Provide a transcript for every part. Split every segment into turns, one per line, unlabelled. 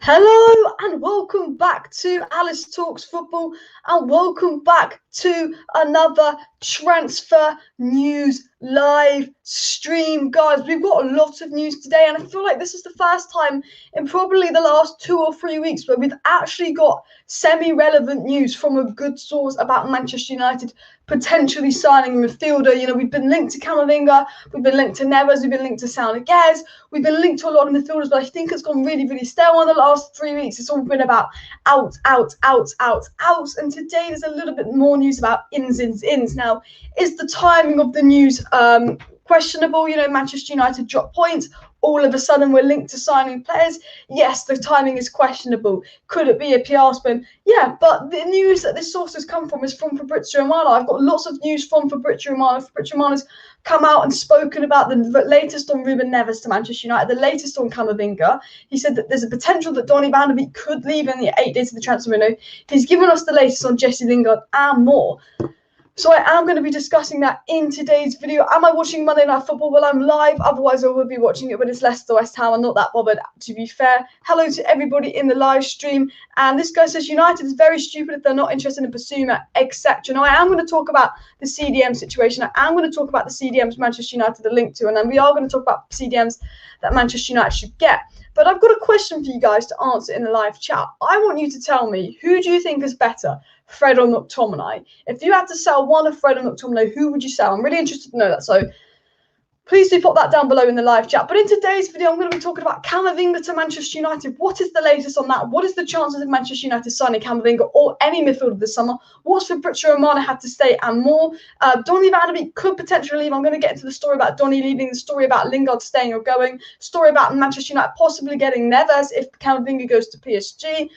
Hello and welcome back to Alice Talks Football and welcome back to another transfer news live stream. Guys, we've got a lot of news today and I feel like this is the first time in probably the last 2 or 3 weeks where we've actually got semi-relevant news from a good source about Manchester United potentially signing a midfielder. You know, we've been linked to Kamavinga, we've been linked to Neves, we've been linked to Solskjaer, we've been linked to a lot of midfielders, but I think it's gone really, really stale in the last 3 weeks. It's all been about out. And today there's a little bit more news about ins. Now, is the timing of the news questionable? You know, Manchester United dropped points. All of a sudden, we're linked to signing players. Yes, the timing is questionable. Could it be a PR spin? Yeah, but the news that this source has come from is from Fabrizio Romano. I've got lots of news from Fabrizio Romano. Fabrizio Romano's come out and spoken about the latest on Ruben Neves to Manchester United, the latest on Camavinga. He said that there's a potential that Donny van de Beek could leave in the 8 days of the transfer window. He's given us the latest on Jesse Lingard and more. So I am going to be discussing that in today's video. Am I watching Monday Night Football? Well, I'm live. Otherwise, I would be watching it, but it's Leicester West Ham. I'm not that bothered, to be fair. Hello to everybody in the live stream. And this guy says United is very stupid if they're not interested in pursuing that, etc. Now, I am going to talk about the CDM situation. I am going to talk about the CDMs Manchester United are linked to. And then we are going to talk about CDMs that Manchester United should get. But I've got a question for you guys to answer in the live chat. I want you to tell me, who do you think is better, Fred or McTominay? If you had to sell one of Fred or McTominay, who would you sell? I'm really interested to know that. So please do pop that down below in the live chat. But in today's video, I'm going to be talking about Kamavinga to Manchester United. What is the latest on that? What is the chances of Manchester United signing Kamavinga or any midfielder this summer? What's Fabrizio Romano had to stay and more? Donny van de Beek could potentially leave. I'm going to get into the story about Donny leaving, the story about Lingard staying or going, story about Manchester United possibly getting Neves if Kamavinga goes to PSG.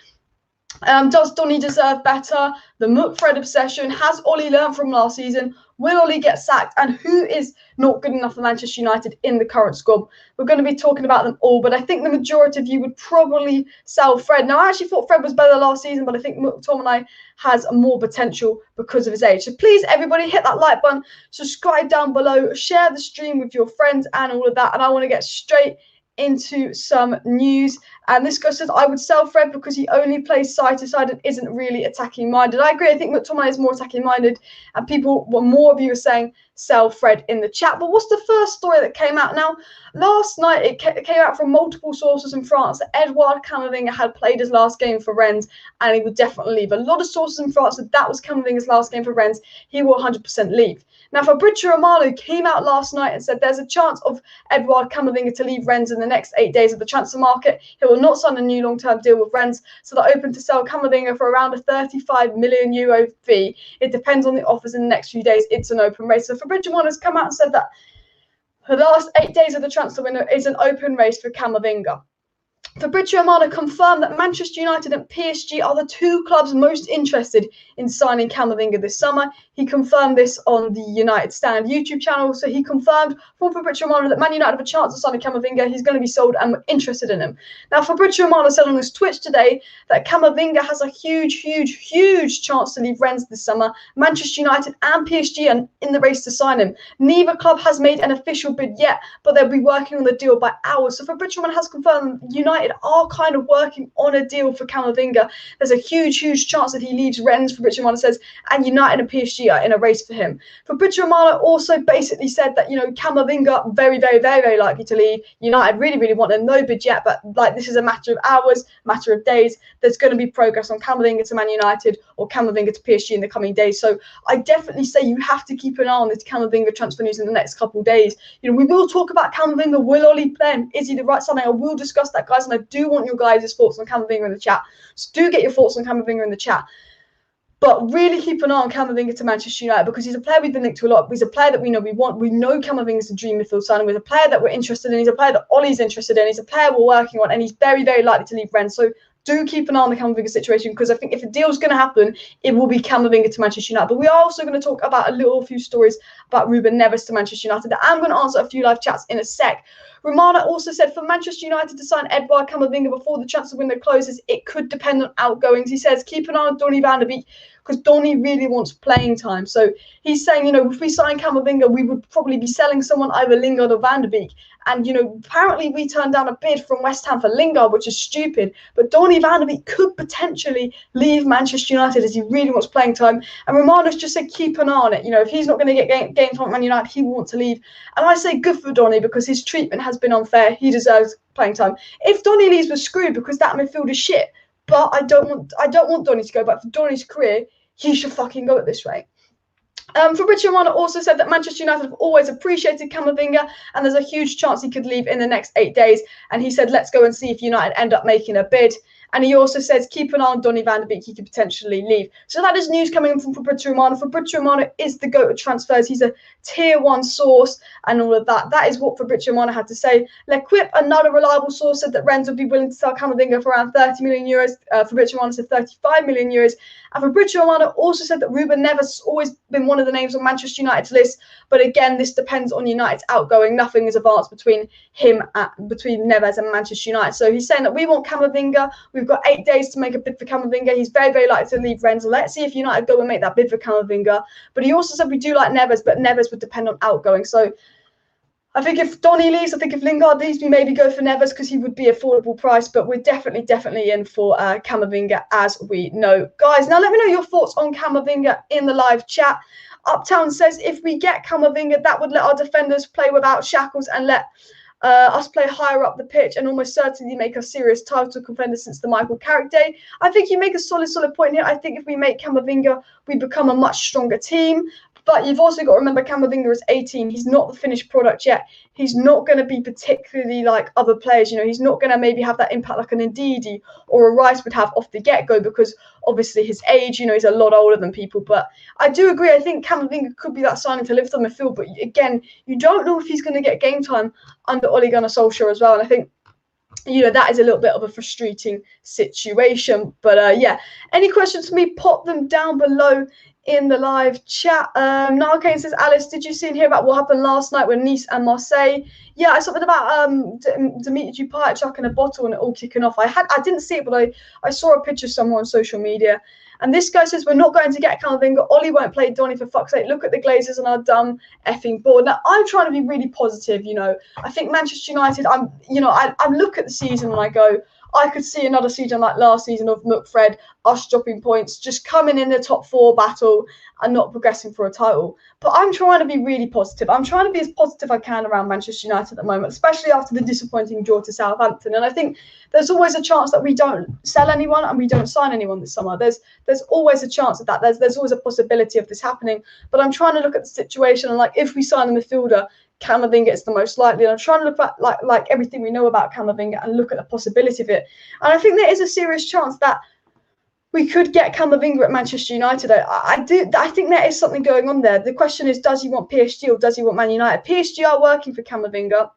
Does Donny deserve better? The Fred obsession. Has Ollie learned from last season? Will Ollie get sacked? And who is not good enough for Manchester United in the current squad? We're going to be talking about them all, but I think the majority of you would probably sell Fred. Now, I actually thought Fred was better last season, but I think McTominay has more potential because of his age. So please, everybody, hit that like button, subscribe down below, share the stream with your friends and all of that. And I want to get straight into some news. And this guy says, I would sell Fred because he only plays side to side and isn't really attacking minded. I agree. I think McTominay is more attacking minded, and more of you are saying sell Fred in the chat. But what's the first story that came out? Now, last night it came out from multiple sources in France that Edouard Camavinga had played his last game for Rennes and he would definitely leave. A lot of sources in France said that was Camavinga's last game for Rennes. He will 100% leave. Now, Fabrizio Romano came out last night and said there's a chance of Edouard Camavinga to leave Rennes in the next 8 days of the transfer market. He will not sign a new long-term deal with Rennes, so they're open to sell Camavinga for around a 35 million euro fee. It depends on the offers in the next few days. It's an open race. So Fabrizio Romano has come out and said that the last 8 days of the transfer window is an open race for Kamavinga. Fabrizio Romano confirmed that Manchester United and PSG are the two clubs most interested in signing Kamavinga this summer. He confirmed this on the United Stand YouTube channel. So he confirmed from Fabrizio Romano that Man United have a chance of signing Kamavinga. He's going to be sold and we're interested in him. Now, Fabrizio Romano said on his Twitch today that Kamavinga has a huge chance to leave Rennes this summer. Manchester United and PSG are in the race to sign him. Neither club has made an official bid yet, but they'll be working on the deal by hours. So Fabrizio Romano has confirmed United are kind of working on a deal for Kamavinga. There's a huge chance that he leaves Rennes, Fabrizio Romano says, and United and PSG are in a race for him. Fabrizio Romano also basically said that, you know, Kamavinga very likely to leave. United really want him, no bid yet, but like this is a matter of hours, matter of days. There's going to be progress on Kamavinga to Man United or Kamavinga to PSG in the coming days. So I definitely say you have to keep an eye on this Kamavinga transfer news in the next couple of days. You know, we will talk about Kamavinga. Will Ollie play him? Is he the right signing? I will discuss that, guys, and I do want your guys' thoughts on Kamavinga in the chat. So do get your thoughts on Kamavinga in the chat. But really keep an eye on Kamavinga to Manchester United because he's a player we've been linked to a lot. He's a player that we know we want. We know Kamavinga's a dream midfield signing. He's a player that we're interested in. He's a player that Ollie's interested in. He's a player we're working on, and he's very likely to leave Rennes. So do keep an eye on the Kamavinga situation because I think if a deal's going to happen, it will be Kamavinga to Manchester United. But we are also going to talk about a few stories about Ruben Neves to Manchester United. I'm going to answer a few live chats in a sec. Romano also said for Manchester United to sign Edouard Camavinga before the transfer window closes, it could depend on outgoings. He says keep an eye on Donny van de Beek because Donny really wants playing time. So he's saying, you know, if we sign Camavinga, we would probably be selling someone either Lingard or Van de Beek. And, you know, apparently we turned down a bid from West Ham for Lingard, which is stupid. But Donny van de Beek could potentially leave Manchester United as he really wants playing time. And Romano's just said keep an eye on it. You know, if he's not going to get game time at Man United, he will want to leave. And I say good for Donny because his treatment has been unfair. He deserves playing time. If Donny leaves, we're screwed because that midfield is shit. But I don't want Donny to go. But for Donny's career, he should fucking go at this rate. Fabrizio Romano also said that Manchester United have always appreciated Kamavinga and there's a huge chance he could leave in the next 8 days. And he said, let's go and see if United end up making a bid. And he also says, keep an eye on Donny van de Beek, he could potentially leave. So that is news coming in from Fabrizio Romano. Fabrizio Romano is the GOAT of transfers. He's a tier 1 source and all of that. That is what Fabrizio Romano had to say. L'Equipe, another reliable source, said that Rennes would be willing to sell Camavinga for around 30 million euros. Fabrizio Romano said 35 million euros. And Fabrizio Romano also said that Ruben Neves has always been one of the names on Manchester United's list. But again, this depends on United's outgoing. Nothing is advanced between between Neves and Manchester United. So he's saying that we want Camavinga. We've got 8 days to make a bid for Camavinga. He's very, very likely to leave Rennes. Let's see if United go and make that bid for Camavinga. But he also said we do like Neves, but Neves would depend on outgoing. So I think if Donny leaves, I think if Lingard leaves, we maybe go for Neves because he would be affordable price. But we're definitely in for Camavinga, as we know. Guys, now let me know your thoughts on Camavinga in the live chat. Uptown says if we get Camavinga, that would let our defenders play without shackles and let us play higher up the pitch and almost certainly make us serious title contenders since the Michael Carrick day. I think you make a solid point here. I think if we make Camavinga, we become a much stronger team. But you've also got to remember Camavinga is 18. He's not the finished product yet. He's not going to be particularly like other players. You know, he's not going to maybe have that impact like an Ndidi or a Rice would have off the get-go because obviously his age, you know, he's a lot older than people. But I do agree. I think Camavinga could be that signing to lift on the field. But again, you don't know if he's going to get game time under Ole Gunnar Solskjaer as well. And I think, you know, that is a little bit of a frustrating situation. But yeah, any questions for me, pop them down below in the live chat. Niall Kane says, Alice, did you see and hear about what happened last night with Nice and Marseille? Yeah, I saw something about Dimitri Payet chucking a bottle and it all kicking off. I didn't see it, but I saw a picture somewhere on social media. And this guy says, we're not going to get Camavinga. Ollie won't play Donny for fuck's sake. Look at the Glazers and our dumb effing board. Now, I'm trying to be really positive, you know. I think Manchester United, I look at the season and I go, I could see another season like last season of McFred, us dropping points, just coming in the top 4 battle and not progressing for a title. But I'm trying to be really positive. I'm trying to be as positive as I can around Manchester United at the moment, especially after the disappointing draw to Southampton. And I think there's always a chance that we don't sell anyone and we don't sign anyone this summer. There's always a chance of that. There's always a possibility of this happening. But I'm trying to look at the situation and like if we sign a midfielder, Camavinga is the most likely. And I'm trying to look at like everything we know about Camavinga and look at the possibility of it. And I think there is a serious chance that we could get Camavinga at Manchester United. I think there is something going on there. The question is, does he want PSG or does he want Man United? PSG are working for Camavinga,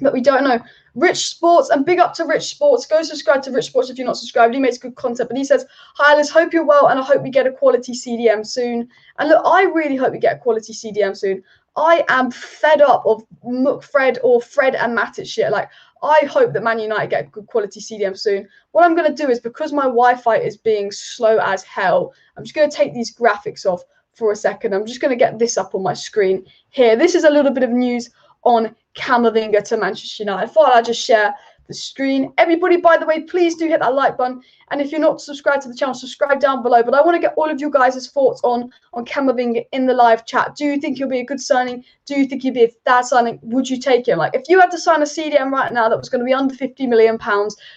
but we don't know. Rich Sports, and big up to Rich Sports. Go subscribe to Rich Sports if you're not subscribed. He makes good content. But he says, hi, Alice, hope you're well, and I hope we get a quality CDM soon. And look, I really hope we get a quality CDM soon. I am fed up of McFred or Fred and Matic shit. Like, I hope that Man United get a good quality CDM soon. What I'm going to do is, because my Wi-Fi is being slow as hell, I'm just going to take these graphics off for a second. I'm just going to get this up on my screen here. This is a little bit of news on Camavinga to Manchester United. I thought I'd just share the screen. Everybody, by the way, please do hit that like button. And if you're not subscribed to the channel, subscribe down below. But I want to get all of you guys' thoughts on Camavinga in the live chat. Do you think he'll be a good signing? Do you think he'll be a bad signing? Would you take him? Like, if you had to sign a CDM right now that was going to be under £50 million,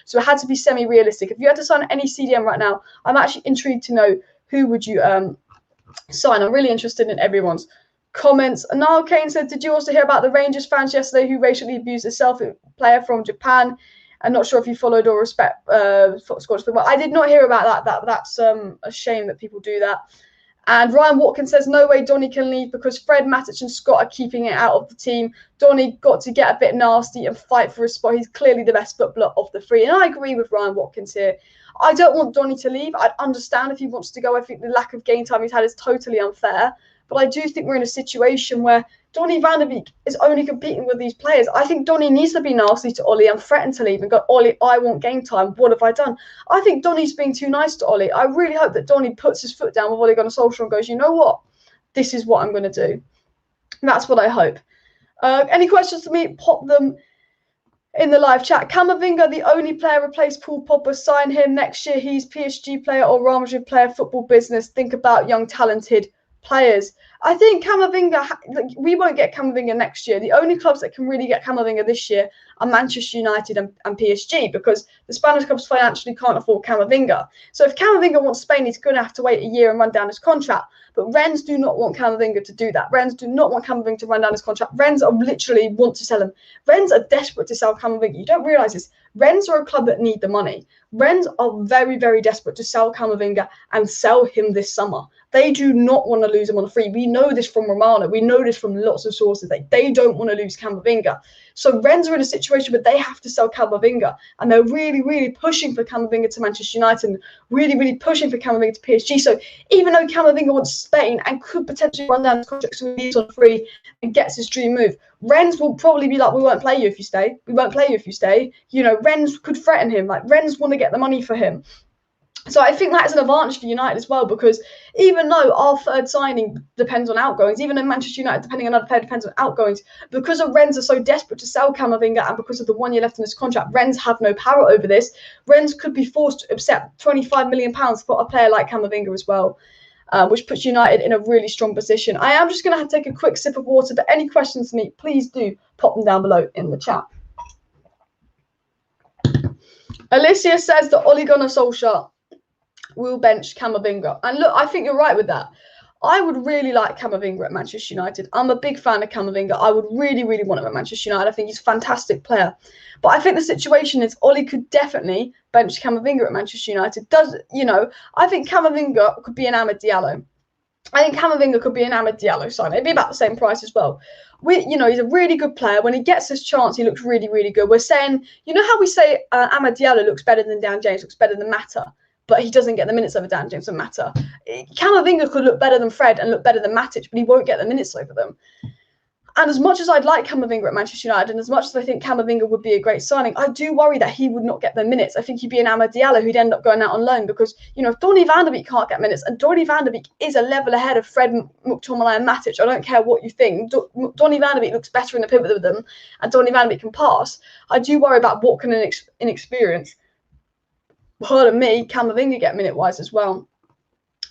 so it had to be semi-realistic. If you had to sign any CDM right now, I'm actually intrigued to know who would you sign. I'm really interested in everyone's comments. Niall Kane said, did you also hear about the Rangers fans yesterday who racially abused a Celtic player from Japan? I'm not sure if you followed or respect Scottish football. I did not hear about that. That's a shame that people do that. And Ryan Watkins says, no way Donny can leave because Fred, Matic and Scott are keeping it out of the team. Donny got to get a bit nasty and fight for his spot. He's clearly the best footballer of the three. And I agree with Ryan Watkins here. I don't want Donny to leave. I'd understand if he wants to go. I think the lack of game time he's had is totally unfair. But I do think we're in a situation where Donny van de Beek is only competing with these players. I think Donny needs to be nasty to Ollie and threaten to leave and go, Ollie, I want game time. What have I done? I think Donny's being too nice to Ollie. I really hope that Donny puts his foot down with Ole Gunnar Solskjaer and goes, you know what? This is what I'm going to do. That's what I hope. Any questions to me? Pop them in the live chat. Kamavinga, the only player replaced Paul Pogba. Sign him next year. He's PSG player or Real Madrid player. Football business. Think about young, talented players. I think Camavinga, we won't get Camavinga next year. The only clubs that can really get Camavinga this year are Manchester United and PSG, because the Spanish clubs financially can't afford Camavinga. So if Camavinga wants Spain, he's going to have to wait a year and run down his contract. But Rennes do not want Camavinga to do that. Rennes do not want Camavinga to run down his contract. Rennes are literally want to sell him. Rennes are desperate to sell Camavinga. You don't realise this. Rennes are a club that need the money. Rennes are very, very desperate to sell Camavinga and sell him this summer. They do not want to lose him on a free. We know this from Romano. We know this from lots of sources. They don't want to lose Camavinga. So Rennes are in a situation where they have to sell Camavinga, and they're really, really pushing for Camavinga to Manchester United and really, really pushing for Camavinga to PSG. So even though Camavinga wants Spain and could potentially run down his contract so he leaves on free and gets his dream move, Rennes will probably be like, we won't play you if you stay. We won't play you if you stay. You know, Rennes could threaten him. Like, Rennes want to get the money for him. So I think that is an advantage for United as well, because even though our third signing depends on outgoings, even in Manchester United, depending on another player, depends on outgoings, because of Rennes are so desperate to sell Camavinga and because of the 1 year left in his contract, Rennes have no power over this. Rennes could be forced to accept £25 million for a player like Camavinga as well, which puts United in a really strong position. I am just going to have to take a quick sip of water, but any questions for me, please do pop them down below in the chat. Alicia says that Ole Gunnar Solskjaer will bench Camavinga. And look, I think you're right with that. I would really like Camavinga at Manchester United. I'm a big fan of Camavinga. I would really, really want him at Manchester United. I think he's a fantastic player. But I think the situation is Ole could definitely bench Camavinga at Manchester United. I think Camavinga could be an Amad Diallo. I think Camavinga could be an Amad Diallo sign. It'd be about the same price as well. He's a really good player. When he gets his chance, he looks really, really good. We're saying, you know how we say Amad Diallo looks better than Dan James, looks better than Mata, but he doesn't get the minutes over Dan James and Mata. Camavinga could look better than Fred and look better than Matic, but he won't get the minutes over them. And as much as I'd like Camavinga at Manchester United, and as much as I think Camavinga would be a great signing, I do worry that he would not get the minutes. I think he'd be an Amad Diallo who'd end up going out on loan because, if Donny van de Beek can't get minutes, and Donny van de Beek is a level ahead of Fred, McTominay and Matic, I don't care what you think. Donny van de Beek looks better in the pivot with them, and Donny van de Beek can pass. I do worry about what can an inexperienced, pardon me, Camavinga get minute-wise as well.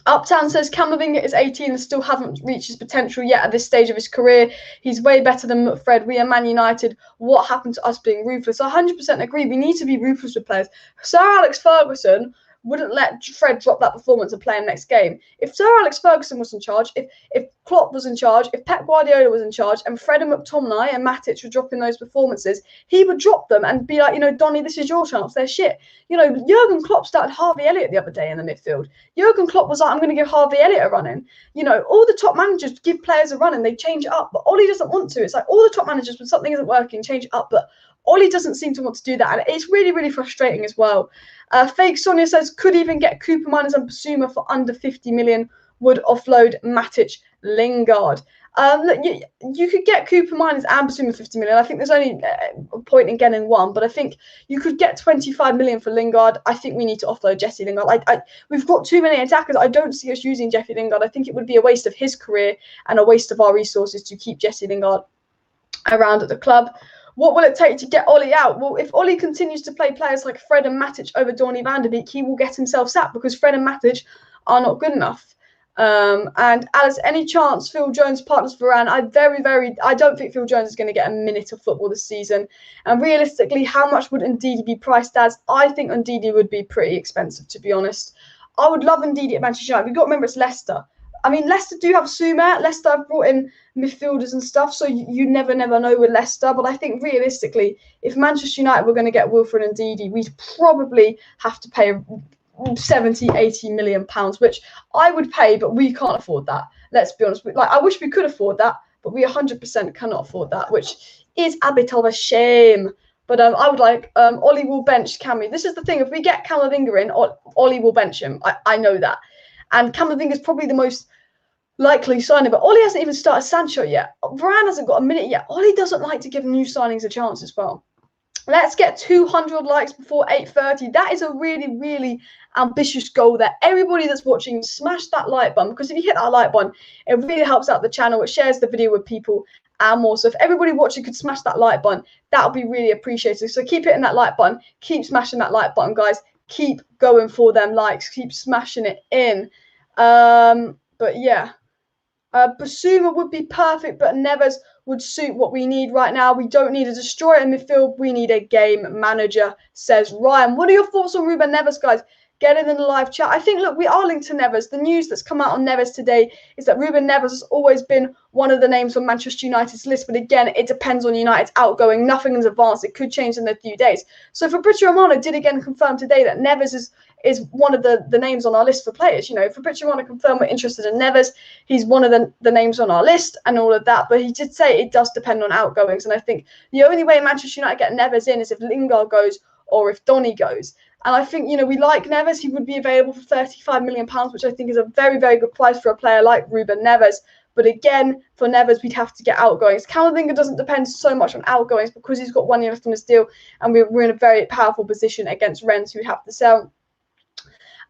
Uptown says Camavinga is 18 and still haven't reached his potential yet at this stage of his career. He's way better than Fred. We are Man United. What happened to us being ruthless? I 100% agree. We need to be ruthless with players. Sir Alex Ferguson wouldn't let Fred drop that performance and play him next game. If Sir Alex Ferguson was in charge, if Klopp was in charge, if Pep Guardiola was in charge, and Fred and McTominay and Matic were dropping those performances, he would drop them and be like, Donny, this is your chance. They're shit. Jurgen Klopp started Harvey Elliott the other day in the midfield. Jurgen Klopp was like, I'm going to give Harvey Elliott a run in. All the top managers give players a run in. They change it up. But Ole doesn't want to. It's like all the top managers, when something isn't working, change it up. But Ole doesn't seem to want to do that. And it's really, really frustrating as well. Fake Sonia says, could even get Cooper Miners and Basuma for under 50 million. Would offload Matic, Lingard. Look, you could get Cooper Miners and Basuma 50 million. I think there's only a point in getting one, but I think you could get 25 million for Lingard. I think we need to offload Jesse Lingard. We've got too many attackers. I don't see us using Jesse Lingard. I think it would be a waste of his career and a waste of our resources to keep Jesse Lingard around at the club. What will it take to get Ole out? Well, if Ole continues to play players like Fred and Matic over Donny van de Beek, he will get himself sacked because Fred and Matic are not good enough. And Alice, any chance Phil Jones partners Varane? I don't think Phil Jones is going to get a minute of football this season. And realistically, how much would Ndidi be priced as? I think Ndidi would be pretty expensive, to be honest. I would love Ndidi at Manchester United. We've got to remember it's Leicester. I mean, Leicester do have Sumer. Leicester have brought in midfielders and stuff, so you never know with Leicester. But I think realistically, if Manchester United were going to get Wilfred Ndidi, we'd probably have to pay 70, 80 million pounds, which I would pay, but we can't afford that. Let's be honest. I wish we could afford that, but we 100% cannot afford that, which is a bit of a shame. But I would like Ole will bench Cammy. This is the thing. If we get Kamavinga in, Ole will bench him. I know that. And Kamavinga is probably the most likely signing. But Ollie hasn't even started Sancho yet. Varane hasn't got a minute yet. Ollie doesn't like to give new signings a chance as well. Let's get 200 likes before 8:30. That is a really, really ambitious goal there. Everybody that's watching, smash that like button, because if you hit that like button, it really helps out the channel. It shares the video with people and more. So if everybody watching could smash that like button, that would be really appreciated. So keep hitting that like button. Keep smashing that like button, guys. Keep going for them likes. Keep smashing it in. But yeah. Basuma would be perfect, but Neves would suit what we need right now. We don't need a destroyer in midfield. We need a game manager, says Ryan. What are your thoughts on Ruben Neves, guys? Get it in the live chat. I think, look, we are linked to Neves. The news that's come out on Neves today is that Ruben Neves has always been one of the names on Manchester United's list. But again, it depends on United's outgoing. Nothing is advanced. It could change in a few days. So Fabrizio Romano did again confirm today that Neves is one of the names on our list for players. You know, Fabrizio Romano confirmed we're interested in Neves. He's one of the names on our list and all of that. But he did say it does depend on outgoings. And I think the only way Manchester United get Neves in is if Lingard goes or if Donny goes. And I think, you know, we like Neves. He would be available for £35 million, which I think is a very, very good price for a player like Ruben Neves. But again, for Neves, we'd have to get outgoings. Kamavinga doesn't depend so much on outgoings because he's got 1 year left on his deal, and we're in a very powerful position against Rennes, who we have to sell.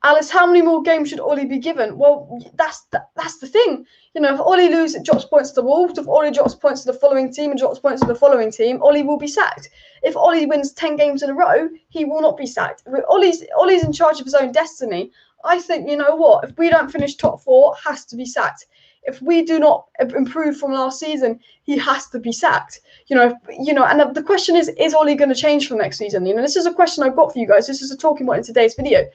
Alice, how many more games should Ollie be given? Well, that's the thing. You know, if Ollie loses, it drops points to the Wolves. If Ollie drops points to the following team and drops points to the following team, Ollie will be sacked. If Ollie wins 10 games in a row, he will not be sacked. But Ollie's in charge of his own destiny. I think, you know what? If we don't finish top 4, has to be sacked. If we do not improve from last season, he has to be sacked. You know, and the question is Ollie going to change for next season? You know, this is a question I've got for you guys. This is a talking point in today's video.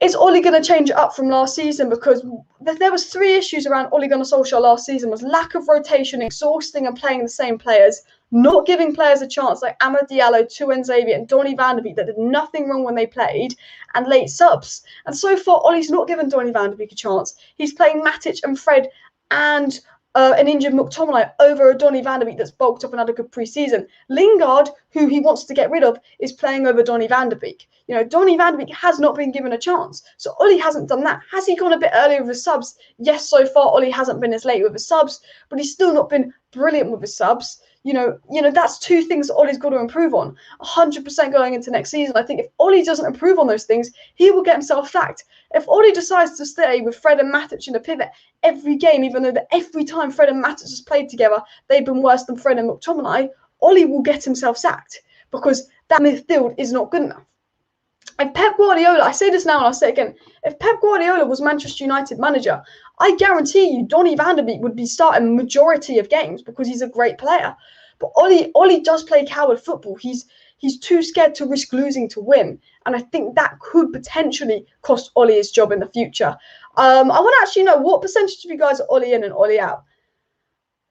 Is Ole going to change it up from last season? Because there was 3 issues around Ole Gunnar Solskjaer last season: was lack of rotation, exhausting and playing the same players, not giving players a chance like Amad Diallo, Tuan Xavier and Donny van de Beek that did nothing wrong when they played, and late subs. And so far, Ole's not given Donny van de Beek a chance. He's playing Matic and Fred and an injured McTominay over a Donny van de Beek that's bulked up and had a good pre-season. Lingard, who he wants to get rid of, is playing over Donny van de Beek. You know, Donny van de Beek has not been given a chance. So Ollie hasn't done that. Has he gone a bit earlier with his subs? Yes, so far Ollie hasn't been as late with his subs, but he's still not been brilliant with his subs. You know, that's 2 things that Ollie's got to improve on. 100% going into next season. I think if Ollie doesn't improve on those things, he will get himself sacked. If Ollie decides to stay with Fred and Matic in a pivot every game, even though every time Fred and Matic has played together, they've been worse than Fred and McTominay, Ollie will get himself sacked because that midfield is not good enough. If Pep Guardiola, I say this now and I'll say it again, if Pep Guardiola was Manchester United manager, I guarantee you Donny van de Beek would be starting majority of games because he's a great player. But Ollie does play coward football. He's too scared to risk losing to win. And I think that could potentially cost Ollie his job in the future. I want to actually know, what percentage of you guys are Ollie in and Ollie out?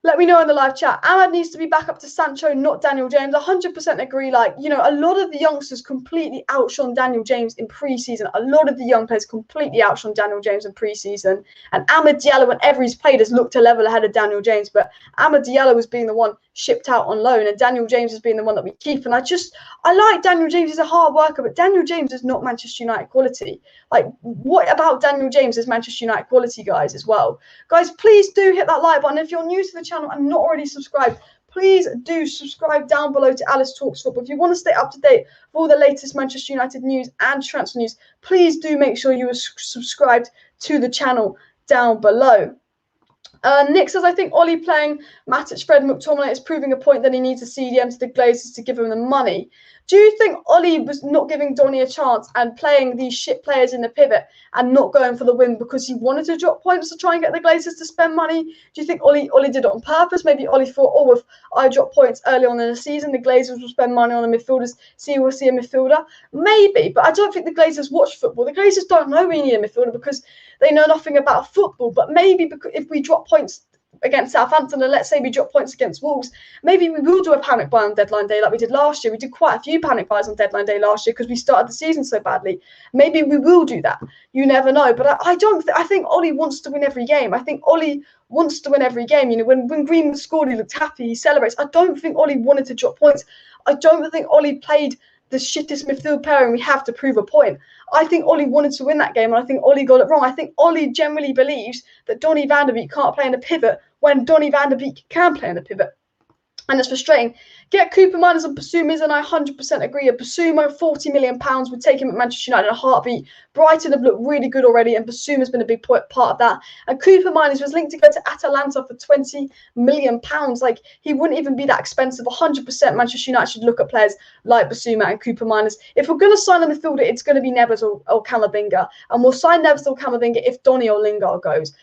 Let me know in the live chat. Ahmad needs to be back up to Sancho, not Daniel James. 100% agree. Like, you know, a lot of the youngsters completely outshone Daniel James in pre-season. A lot of the young players completely outshone Daniel James in pre-season. And Amad Diallo, whenever he's played, has looked a level ahead of Daniel James. But Amad Diallo was being the one shipped out on loan, and Daniel James has been the one that we keep. And I like Daniel James. He's a hard worker, but Daniel James is not Manchester United quality. Like, what about Daniel James is Manchester United quality, guys, as well? Guys, please do hit that like button. If you're new to the channel and not already subscribed, please do subscribe down below to Alice Talks Football. If you want to stay up to date with all the latest Manchester United news and transfer news, please do make sure you are subscribed to the channel down below. Nick says, I think Ollie playing Matic, Fred, McTominay is proving a point that he needs a CDM to the Glazers to give him the money. Do you think Ollie was not giving Donny a chance and playing these shit players in the pivot and not going for the win because he wanted to drop points to try and get the Glazers to spend money? Do you think Ollie did it on purpose? Maybe Ollie thought, oh, if I drop points early on in the season, the Glazers will spend money on the midfielders, we'll see a midfielder? Maybe, but I don't think the Glazers watch football. The Glazers don't know we need a midfielder because they know nothing about football. But maybe because if we drop points against Southampton, and let's say we drop points against Wolves, maybe we will do a panic buy on deadline day like we did last year. We did quite a few panic buys on deadline day last year because we started the season so badly. Maybe we will do that. You never know. But I think Ollie wants to win every game. I think Ollie wants to win every game. You know, when Greenwood scored, he looked happy, he celebrates. I don't think Ollie wanted to drop points. I don't think Ollie played the shittest midfield pairing, we have to prove a point. I think Ollie wanted to win that game, and I think Ollie got it wrong. I think Ollie generally believes that Donny van de Beek can't play in the pivot when Donny van de Beek can play in the pivot. And it's frustrating. Get Cooper Miners and Basumas, and I 100% agree. A Basuma, £40 million would take him at Manchester United in a heartbeat. Brighton have looked really good already, and Basuma's been a big part of that. And Cooper Miners was linked to go to Atalanta for £20 million. Like, he wouldn't even be that expensive. 100% Manchester United should look at players like Basuma and Cooper Miners. If we're going to sign a midfielder, it's going to be Neves or Camavinga. And we'll sign Neves or Camavinga if Donny or Lingard goes.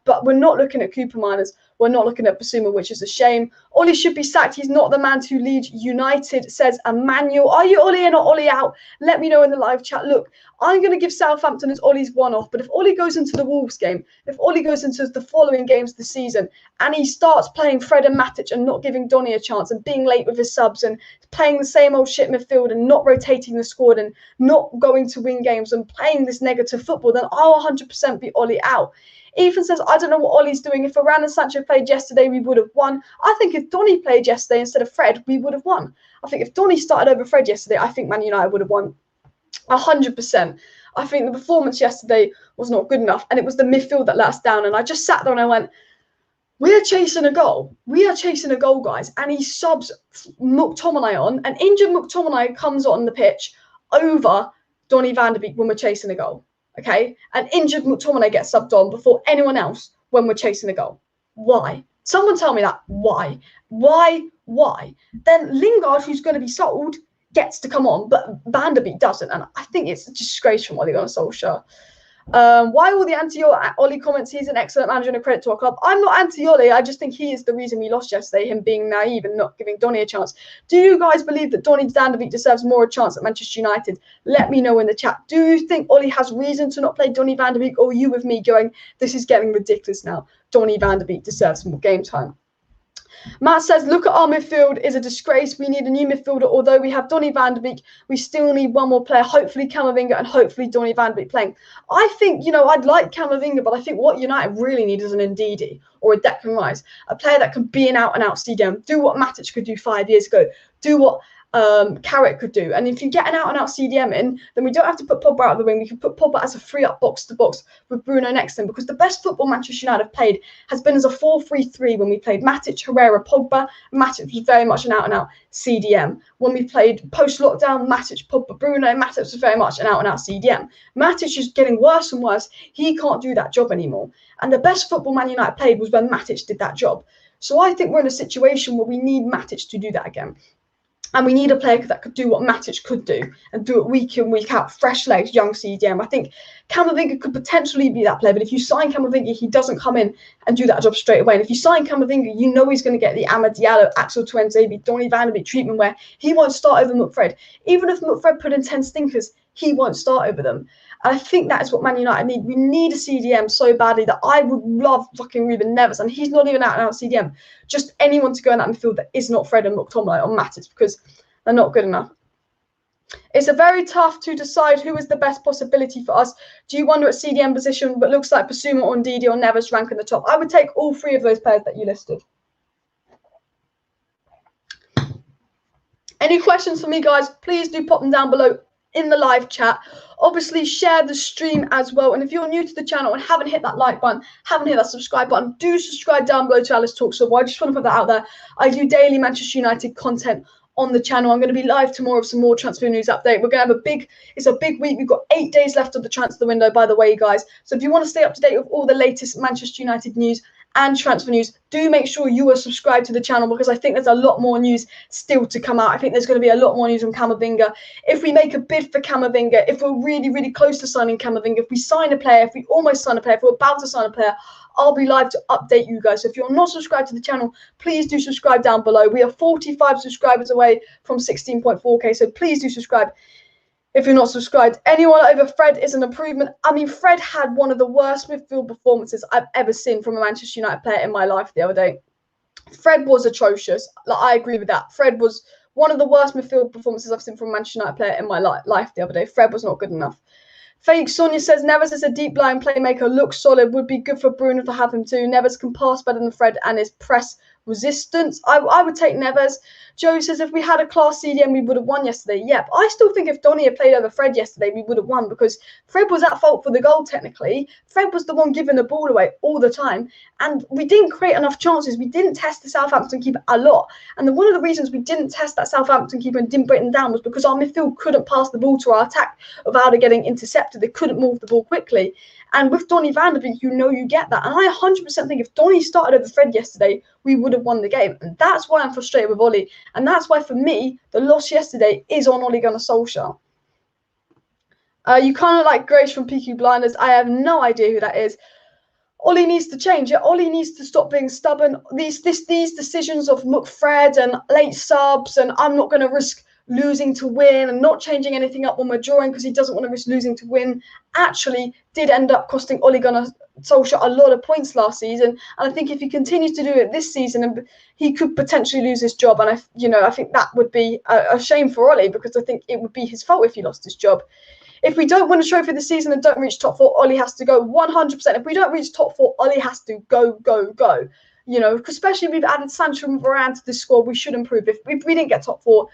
But we're not looking at Cooper Miners. We're not looking at Basuma, which is a shame. Ollie should be sacked. He's not the man to lead United, says Emmanuel. Are you Ollie in or Ollie out? Let me know in the live chat. Look, I'm going to give Southampton as Ollie's one-off, but if Ollie goes into the Wolves game, if Ollie goes into the following games of the season, and he starts playing Fred and Matic and not giving Donny a chance and being late with his subs and playing the same old shit midfield and not rotating the squad and not going to win games and playing this negative football, then I'll 100% be Ollie out. Ethan says, I don't know what Ollie's doing. If Varane and Sancho played yesterday, we would have won. I think if Donny played yesterday instead of Fred, we would have won. I think if Donny started over Fred yesterday, I think Man United would have won 100%. I think the performance yesterday was not good enough, and it was the midfield that let us down. And I just sat there and I went, we're chasing a goal. We are chasing a goal, guys. And he subs McTominay on, and injured McTominay comes on the pitch over Donny van de Beek when we're chasing a goal. Okay, and injured McTominay gets subbed on before anyone else when we're chasing a goal. Why? Someone tell me that. Why? Why? Then Lingard, who's going to be sold, gets to come on, but Van de Beek doesn't. And I think it's a disgrace from Ole Gunnar Solskjaer. Why all the anti-Ollie comments? He's an excellent manager and a credit to our club. I'm not anti-Ollie. I just think he is the reason we lost yesterday, him being naive and not giving Donny a chance. Do you guys believe that Donny van de Beek deserves more a chance at Manchester United? Let me know in the chat. Do you think Ollie has reason to not play Donny van de Beek, or are you with me going, this is getting ridiculous now? Donny van de Beek deserves more game time. Matt says, look at our midfield, is a disgrace. We need a new midfielder. Although we have Donny van de Beek, we still need one more player, hopefully Kamavinga and hopefully Donny van de Beek playing. I think, I'd like Kamavinga, but I think what United really need is an Ndidi or a Declan Rice, a player that can be an out-and-out CDM, do what Matic could do 5 years ago, do what Carrick could do. And if you get an out-and-out CDM in, then we don't have to put Pogba out of the wing. We can put Pogba as a free-up box-to-box with Bruno next to him, because the best football Manchester United have played has been as a 4-3-3 when we played Matic, Herrera, Pogba. Matic was very much an out-and-out CDM. When we played post-lockdown, Matic, Pogba, Bruno, Matic was very much an out-and-out CDM. Matic is getting worse and worse. He can't do that job anymore. And the best football Man United played was when Matic did that job. So I think we're in a situation where we need Matic to do that again. And we need a player that could do what Matic could do and do it week in, week out, fresh legs, young CDM. I think Kamavinga could potentially be that player, but if you sign Kamavinga, he doesn't come in and do that job straight away. And if you sign Kamavinga, you know he's going to get the Amad Diallo, Axel Tuanzebe, Donny van de Beek treatment where he won't start over McFred. Even if McFred put in 10 stinkers, he won't start over them. And I think that is what Man United need. We need a CDM so badly that I would love fucking Ruben Neves. And he's not even out and out CDM. Just anyone to go in that midfield that is not Fred and McTominay or Matic, because they're not good enough. It's a very tough to decide who is the best possibility for us. Do you wonder at CDM position, but looks like Basuma or Ndidi or Neves rank in the top? I would take all three of those players that you listed. Any questions for me, guys? Please do pop them down below in the live chat. Obviously, share the stream as well. And if you're new to the channel and haven't hit that like button, haven't hit that subscribe button, do subscribe down below to Alice Talks. So I just want to put that out there. I do daily Manchester United content on the channel. I'm going to be live tomorrow with some more transfer news update. We're going to have it's a big week. We've got 8 days left of the transfer window, by the way, guys. So if you want to stay up to date with all the latest Manchester United news and transfer news, do make sure you are subscribed to the channel, because I think there's a lot more news still to come out. I think there's going to be a lot more news on Kamavinga. If we make a bid for Kamavinga, if we're really, really close to signing Kamavinga, if we sign a player, if we almost sign a player, if we're about to sign a player, I'll be live to update you guys. So if you're not subscribed to the channel, please do subscribe down below. We are 45 subscribers away from 16.4k, so please do subscribe if you're not subscribed. Anyone over Fred is an improvement. I mean, Fred had one of the worst midfield performances I've ever seen from a Manchester United player in my life the other day. Fred was atrocious. I agree with that. Fred was one of the worst midfield performances I've seen from a Manchester United player in my life the other day. Fred was not good enough. Fake Sonia says, Neves is a deep line playmaker, looks solid, would be good for Bruno to have him too. Neves can pass better than Fred and is press resistance. I would take Neves. Joe says, if we had a class CDM, we would have won yesterday. Yeah, but I still think if Donny had played over Fred yesterday, we would have won because Fred was at fault for the goal, technically. Fred was the one giving the ball away all the time. And we didn't create enough chances. We didn't test the Southampton keeper a lot. And one of the reasons we didn't test that Southampton keeper and didn't break them down was because our midfield couldn't pass the ball to our attack without it getting intercepted. They couldn't move the ball quickly. And with Donny van de Beek, you get that. And I 100% think if Donny started over Fred yesterday, we would have won the game. And that's why I'm frustrated with Ollie. And that's why, for me, the loss yesterday is on Ole Gunnar Solskjaer. You kind of like Grace from PQ Blinders. I have no idea who that is. Ollie needs to change. Yeah, Ollie needs to stop being stubborn. These decisions of McFred and late subs, and I'm not going to risk losing to win and not changing anything up when we're drawing because he doesn't want to risk losing to win, actually did end up costing Ole Gunnar Solskjaer a lot of points last season. And I think if he continues to do it this season, he could potentially lose his job. And I think that would be a shame for Ole, because I think it would be his fault if he lost his job. If we don't win a trophy this season and don't reach top 4, Ole has to go 100%. If we don't reach top 4, Ole has to go. Especially if we've added Sancho and Varane to this squad, we should improve. If we didn't get top 4,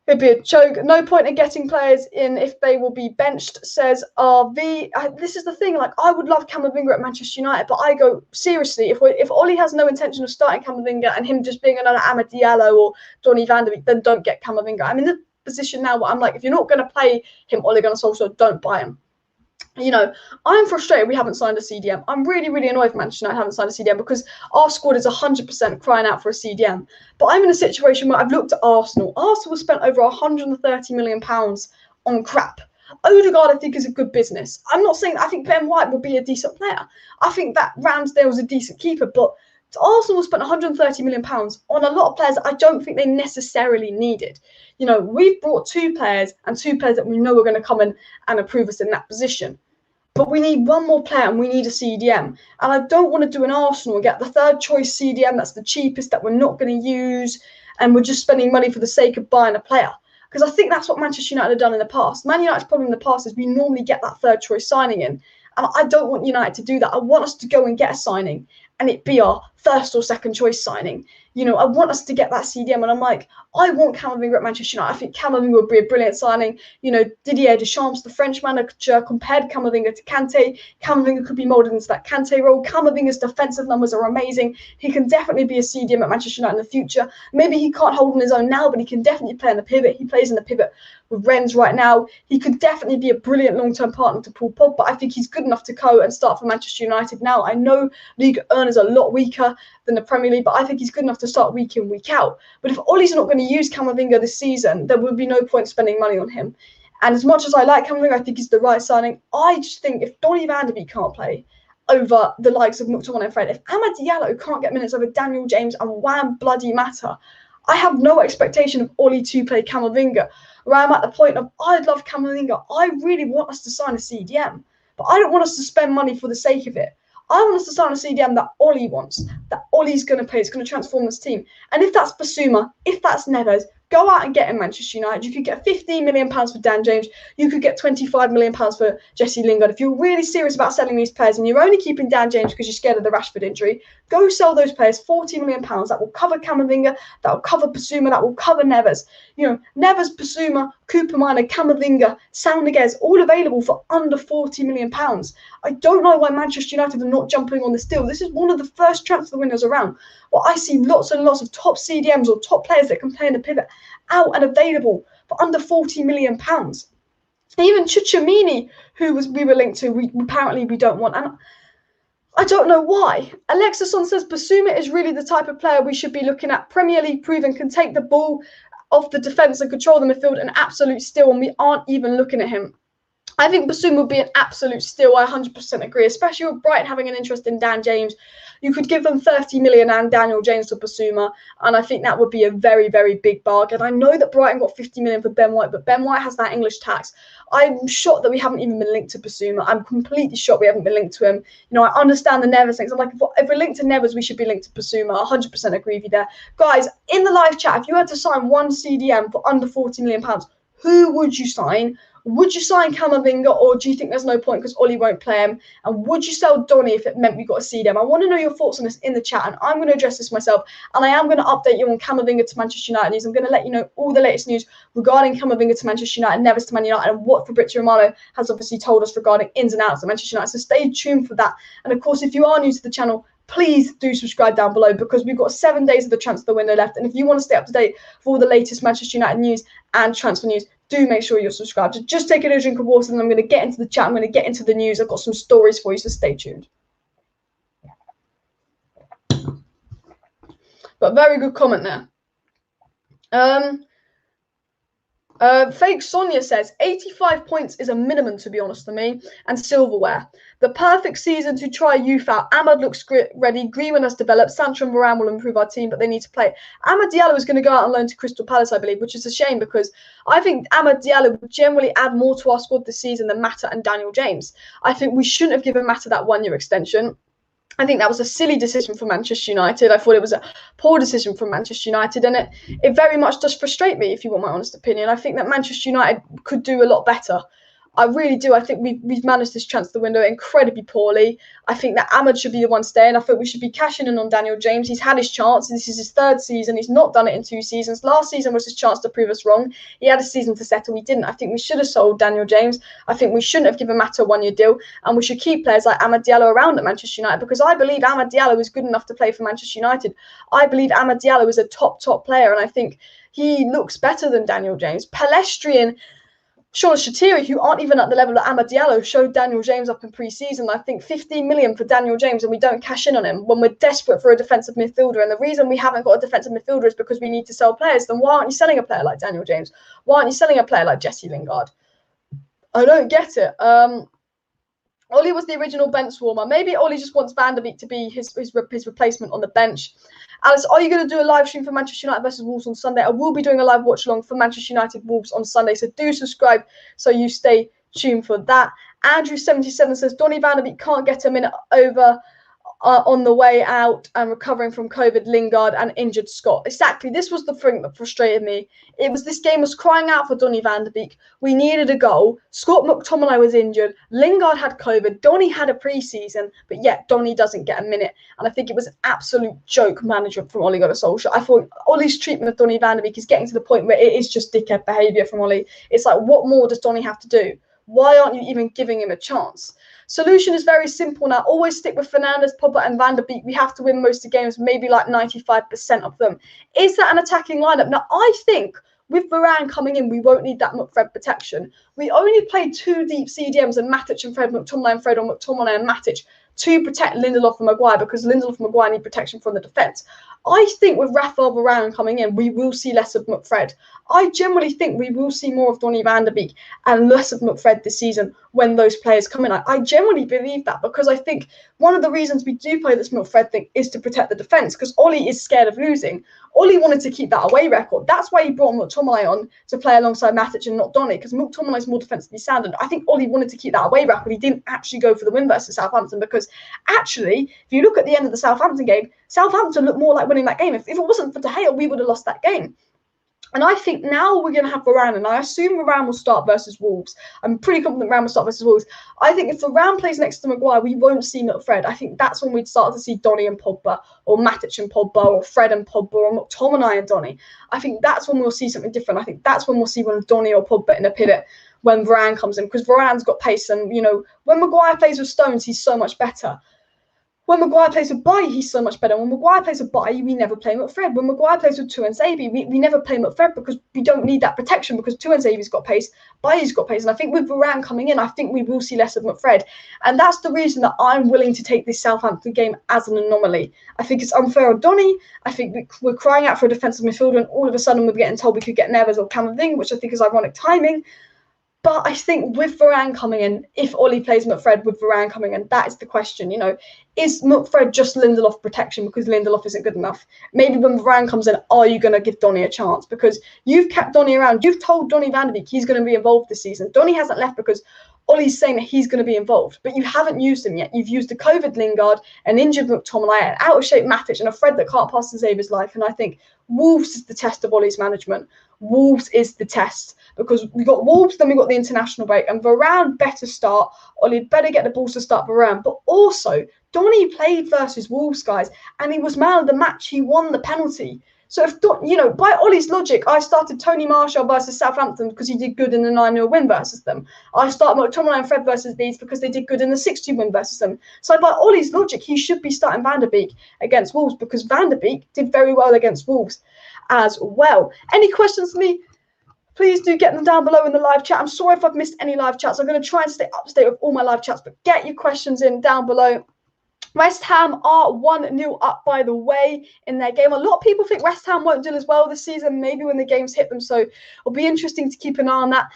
it'd be a joke. No point in getting players in if they will be benched, says RV. This is the thing. Like, I would love Kamavinga at Manchester United, but I go, seriously, if Ollie has no intention of starting Kamavinga and him just being another Diallo or Donny van de Beek, then don't get Kamavinga. I'm in the position now where I'm like, if you're not going to play him, Ole Gunnar Solskjaer, don't buy him. I'm frustrated we haven't signed a CDM. I'm really, really annoyed for Manchester United haven't signed a CDM because our squad is 100% crying out for a CDM. But I'm in a situation where I've looked at Arsenal. Arsenal spent over £130 million on crap. Odegaard, I think, is a good business. I'm not saying I think Ben White will be a decent player. I think that Ramsdale was a decent keeper, but Arsenal spent £130 million on a lot of players that I don't think they necessarily needed. We've brought 2 players and 2 players that we know are going to come in and improve us in that position. But we need one more player and we need a CDM. And I don't want to do an Arsenal and get the 3rd choice CDM that's the cheapest that we're not going to use, and we're just spending money for the sake of buying a player. Because I think that's what Manchester United have done in the past. Man United's problem in the past is we normally get that 3rd choice signing in. And I don't want United to do that. I want us to go and get a signing and it be our 1st or 2nd choice signing. I want us to get that CDM. And I'm like, I want Camavinga at Manchester United. I think Camavinga would be a brilliant signing. Didier Deschamps, the French manager, compared Camavinga to Kante. Camavinga could be moulded into that Kante role. Camavinga's defensive numbers are amazing. He can definitely be a CDM at Manchester United in the future. Maybe he can't hold on his own now, but he can definitely play in the pivot. He plays in the pivot with RENNES right now. He could definitely be a brilliant long-term partner to Paul Pogba, but I think he's good enough to go and start for Manchester United now. I know League Earners are a lot weaker than the Premier League, but I think he's good enough to start week in, week out. But if Ollie's not going to use Camavinga this season, there would be no point spending money on him. And as much as I like Camavinga, I think he's the right signing. I just think if Donny van de Beek can't play over the likes of McTominay and Fred, if Amad Diallo can't get minutes over Daniel James and Wham bloody Matter, I have no expectation of Ollie to play Camavinga. Where I'm at the point of, I'd love Camavinga. I really want us to sign a CDM, but I don't want us to spend money for the sake of it. I want us to sign a CDM that Ollie wants, that Ollie's going to play. It's going to transform this team. And if that's Basuma, if that's Neves, go out and get him, Manchester United. You could get £15 million for Dan James. You could get £25 million for Jesse Lingard. If you're really serious about selling these players and you're only keeping Dan James because you're scared of the Rashford injury, go sell those players £40 million. That will cover Camavinga, that will cover Basuma, that will cover Neves. Neves, Basuma, Cooper Minor, Camavinga, Sam Niguez, all available for under £40 million. I don't know why Manchester United are not jumping on this deal. This is one of the first transfer windows around. Well, I see lots and lots of top CDMs or top players that can play in the pivot out and available for under £40 million. Even Chuchemini, who we were linked to, apparently we don't want. And I don't know why. Alexison says Basuma is really the type of player we should be looking at. Premier League proven, can take the ball off the defence and control the midfield, an absolute steal, and we aren't even looking at him. I think Basuma would be an absolute steal. I 100% agree, especially with Brighton having an interest in Dan James. You could give them 30 million and Daniel James to Basuma, and I think that would be a very, very big bargain. I know that Brighton got 50 million for Ben White, but Ben White has that English tax. I'm shocked that we haven't even been linked to Basuma. I'm completely shocked we haven't been linked to him. I understand the Neves things. I'm like, if we're linked to Neves, we should be linked to Basuma. 100% agree with you there. Guys, in the live chat, if you had to sign one CDM for under £40 million, who would you sign? Would you sign Camavinga, or do you think there's no point because Ollie won't play him? And would you sell Donny if it meant we got to see them? I want to know your thoughts on this in the chat, and I'm going to address this myself. And I am going to update you on Camavinga to Manchester United news. I'm going to let you know all the latest news regarding Camavinga to Manchester United, Neves to Man United, and what Fabrizio Romano has obviously told us regarding ins and outs of Manchester United. So stay tuned for that. And of course, if you are new to the channel, please do subscribe down below because we've got 7 days of the transfer window left. And if you want to stay up to date for all the latest Manchester United news and transfer news, do make sure you're subscribed. So just take a drink of water and I'm going to get into the chat. I'm going to get into the news. I've got some stories for you, so stay tuned. But very good comment there. Fake Sonia says 85 points is a minimum, to be honest, to me, and silverware. The perfect season to try youth out. Ahmad looks ready. Greenwood has developed. Sancho and Varane will improve our team, but they need to play. Amad Diallo is going to go out on loan to Crystal Palace, I believe, which is a shame because I think Amad Diallo would generally add more to our squad this season than Mata and Daniel James. I think we shouldn't have given Mata that 1-year extension. I think that was a silly decision for Manchester United. I thought it was a poor decision from Manchester United, and it very much does frustrate me, if you want my honest opinion. I think that Manchester United could do a lot better. I really do. I think we've managed this transfer window incredibly poorly. I think that Ahmad should be the one staying. I think we should be cashing in on Daniel James. He's had his chance. This is his 3rd season. He's not done it in 2 seasons. Last season was his chance to prove us wrong. He had a season to settle. We didn't. I think we should have sold Daniel James. I think we shouldn't have given Mata a 1-year deal. And we should keep players like Amad Diallo around at Manchester United because I believe Amad Diallo is good enough to play for Manchester United. I believe Amad Diallo is a top player, and I think he looks better than Daniel James. Palestrian, Solskjaer, who aren't even at the level of Amad Diallo, showed Daniel James up in pre-season. I think 15 million for Daniel James, and we don't cash in on him when we're desperate for a defensive midfielder. And the reason we haven't got a defensive midfielder is because we need to sell players. Then why aren't you selling a player like Daniel James? Why aren't you selling a player like Jesse Lingard? I don't get it. Ollie was the original bench warmer. Maybe Ollie just wants Van der Beek to be his replacement on the bench. Alice, are you going to do a live stream for Manchester United versus Wolves on Sunday? I will be doing a live watch along for Manchester United Wolves on Sunday, so do subscribe so you stay tuned for that. Andrew77 says Donny Van der Beek can't get a minute over on the way out and recovering from COVID, Lingard and injured Scott. Exactly. This was the thing that frustrated me. This game was crying out for Donny Van der Beek. We needed a goal. Scott McTominay was injured. Lingard had COVID. Donny had a pre-season, but yet Donny doesn't get a minute. And I think it was an absolute joke management from Ole Gunnar Solskjaer. I thought Ollie's treatment of Donny Van der Beek is getting to the point where it is just dickhead behaviour from Ollie. It's like, what more does Donny have to do? Why aren't you even giving him a chance? Solution is very simple now. Always stick with Fernandes, Pogba and Van der Beek. We have to win most of the games, maybe like 95% of them. Is that an attacking lineup? Now, I think with Varane coming in, we won't need that Fred protection. We only played 2 deep CDMs and Matic and Fred, McTominay and Fred, or McTominay and Matic to protect Lindelof and Maguire because Lindelof and Maguire need protection from the defence. I think with Rafael Varane coming in, we will see less of McFred. I generally think we will see more of Donny Van der Beek and less of McFred this season when those players come in. I generally believe that because I think one of the reasons we do play this McFred thing is to protect the defence because Ollie is scared of losing. Ollie wanted to keep that away record. That's why he brought McTominay on to play alongside Matic and not Donny because McTominay is more defensively sound. And I think Ollie wanted to keep that away record. He didn't actually go for the win versus Southampton because actually, if you look at the end of the Southampton game, Southampton looked more like winning that game. If it wasn't for De Gea, we would have lost that game. And I think now we're going to have Varane, and I assume Varane will start versus Wolves. I'm pretty confident Varane will start versus Wolves. I think if Varane plays next to Maguire, we won't see McFred. I think that's when we'd start to see Donny and Pogba, or Matic and Pogba, or Fred and Pogba, or McTominay and Donny. I think that's when we'll see something different. I think that's when we'll see one of Donny or Pogba in a pivot when Varane comes in, because Varane's got pace, and, you know, when Maguire plays with Stones, he's so much better. When Maguire plays with Bailly, he's so much better. When Maguire plays with Bailly, we never play McFred. When Maguire plays with Tuanzebe, we never play McFred because we don't need that protection because Tuanzebe's got pace, Bailly's got pace. And I think with Varane coming in, I think we will see less of McFred. And that's the reason that I'm willing to take this Southampton game as an anomaly. I think it's unfair on Donny. I think we're crying out for a defensive midfielder, and all of a sudden we're getting told we could get Neves or Camavinga, which I think is ironic timing. But I think with Varane coming in, if Ollie plays McFred with Varane coming in, that is the question, you know. Is McFred just Lindelof protection because Lindelof isn't good enough? Maybe when Varane comes in, are you going to give Donny a chance? Because you've kept Donny around. You've told Donny Van der Beek he's going to be involved this season. Donny hasn't left because Ollie's saying that he's going to be involved, but you haven't used him yet. You've used a COVID Lingard, an injured McTominay, an out-of-shape Matic, and a Fred that can't pass to save his life. And I think Wolves is the test of Ollie's management. Wolves is the test, because we got Wolves, then we got the international break, and Varane better start. Ollie better get the balls to start Varane. But also, Donny played versus Wolves, guys, and he was man of the match. He won the penalty. So if, by Ollie's logic, I started Tony Marshall versus Southampton because he did good in the 9-0 win versus them. I started McTominay and Fred versus Leeds because they did good in the 6-2 win versus them. So by Ollie's logic, he should be starting Van der Beek against Wolves, because Van der Beek did very well against Wolves as well. Any questions for me? Please do get them down below in the live chat. I'm sorry if I've missed any live chats. I'm going to try and stay up to date with all my live chats, but get your questions in down below. West Ham are 1-0 up, by the way, in their game. A lot of people think West Ham won't do as well this season, maybe when the games hit them. So it'll be interesting to keep an eye on that.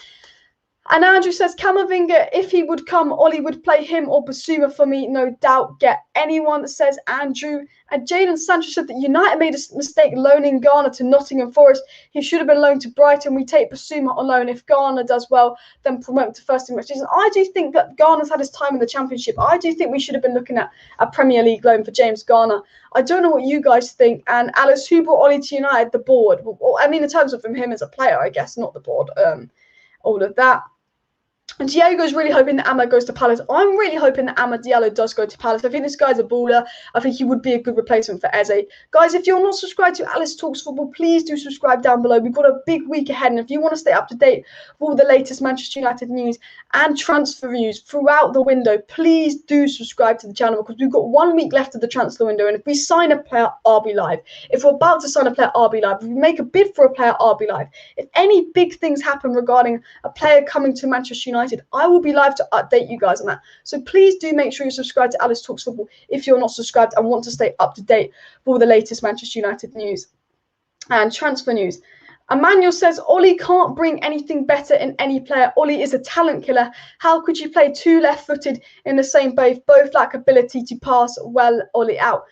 And Andrew says, Camavinga, if he would come, Ollie would play him or Basuma for me, no doubt. Get anyone, says Andrew. And Jadon Sanchez said that United made a mistake loaning Garner to Nottingham Forest. He should have been loaned to Brighton. We take Basuma on loan. If Garner does well, then promote him to first team next season. I do think that Garner's had his time in the Championship. I do think we should have been looking at a Premier League loan for James Garner. I don't know what you guys think. And Alice, who brought Ollie to United? The board. Well, I mean, in terms of him as a player, I guess, not the board. All of that. And Diego's really hoping that Amad goes to Palace. I'm really hoping that Amad Diallo does go to Palace. I think this guy's a baller. I think he would be a good replacement for Eze. Guys, if you're not subscribed to Alice Talks Football, please do subscribe down below. We've got a big week ahead. And if you want to stay up to date with all the latest Manchester United news and transfer news throughout the window, please do subscribe to the channel, because we've got 1 week left of the transfer window. And if we sign a player, I'll be live. If we're about to sign a player, I'll be live. If we make a bid for a player, I'll be live. If any big things happen regarding a player coming to Manchester United, I will be live to update you guys on that. So please do make sure you subscribe to Alice Talks Football if you're not subscribed and want to stay up to date with all the latest Manchester United news and transfer news. Emmanuel says, Ollie can't bring anything better in any player. Ollie is a talent killer. How could you play two left-footed in the same both? Both lack ability to pass well. Ollie out.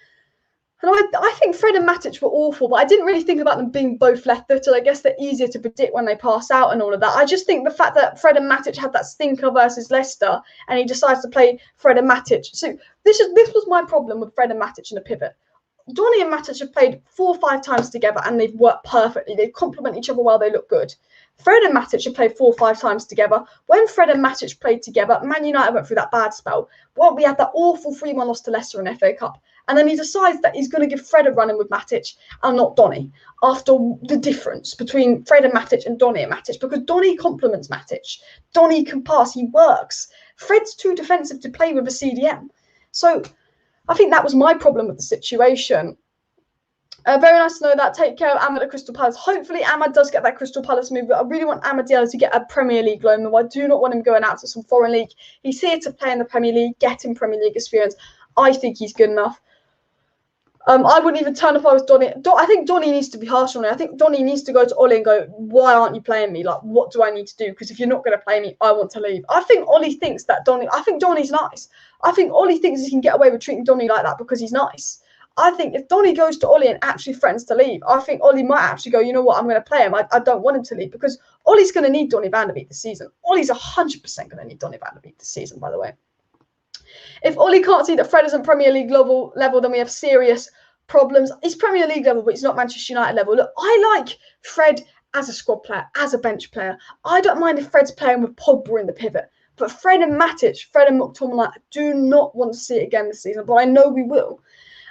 And I think Fred and Matic were awful, but I didn't really think about them being both left-footed. I guess they're easier to predict when they pass out and all of that. I just think the fact that Fred and Matic had that stinker versus Leicester, and he decides to play Fred and Matic. So this was my problem with Fred and Matic in a pivot. Donny and Matic have played 4 or 5 times together, and they've worked perfectly. They complement each other well. They look good. Fred and Matic have played 4 or 5 times together. When Fred and Matic played together, Man United went through that bad spell. Well, we had that awful 3-1 loss to Leicester in FA Cup. And then he decides that he's going to give Fred a run in with Matic and not Donny, after the difference between Fred and Matic and Donny and Matic, because Donny complements Matic. Donny can pass. He works. Fred's too defensive to play with a CDM. So I think that was my problem with the situation. Very nice to know that. Take care of Amad at Crystal Palace. Hopefully Amad does get that Crystal Palace move, but I really want Amad Diallo to get a Premier League loan move. I do not want him going out to some foreign league. He's here to play in the Premier League, get him Premier League experience. I think he's good enough. I wouldn't even turn if I was Donny. I think Donny needs to be harsh on it. I think Donny needs to go to Ollie and go, why aren't you playing me? Like, what do I need to do? Because if you're not going to play me, I want to leave. I think Ollie thinks that I think Donny's nice. I think Ollie thinks he can get away with treating Donny like that because he's nice. I think if Donny goes to Ollie and actually threatens to leave, I think Ollie might actually go, you know what, I'm going to play him. I don't want him to leave, because Ollie's going to need Donny van der Beek this season. Ollie's 100% going to need Donny van der Beek this season, by the way. If Ollie can't see that Fred isn't Premier League level, then we have serious problems. He's Premier League level, but he's not Manchester United level. Look, I like Fred as a squad player, as a bench player. I don't mind if Fred's playing with Pogba in the pivot. But Fred and Matic, Fred and McTominay, I do not want to see it again this season, but I know we will.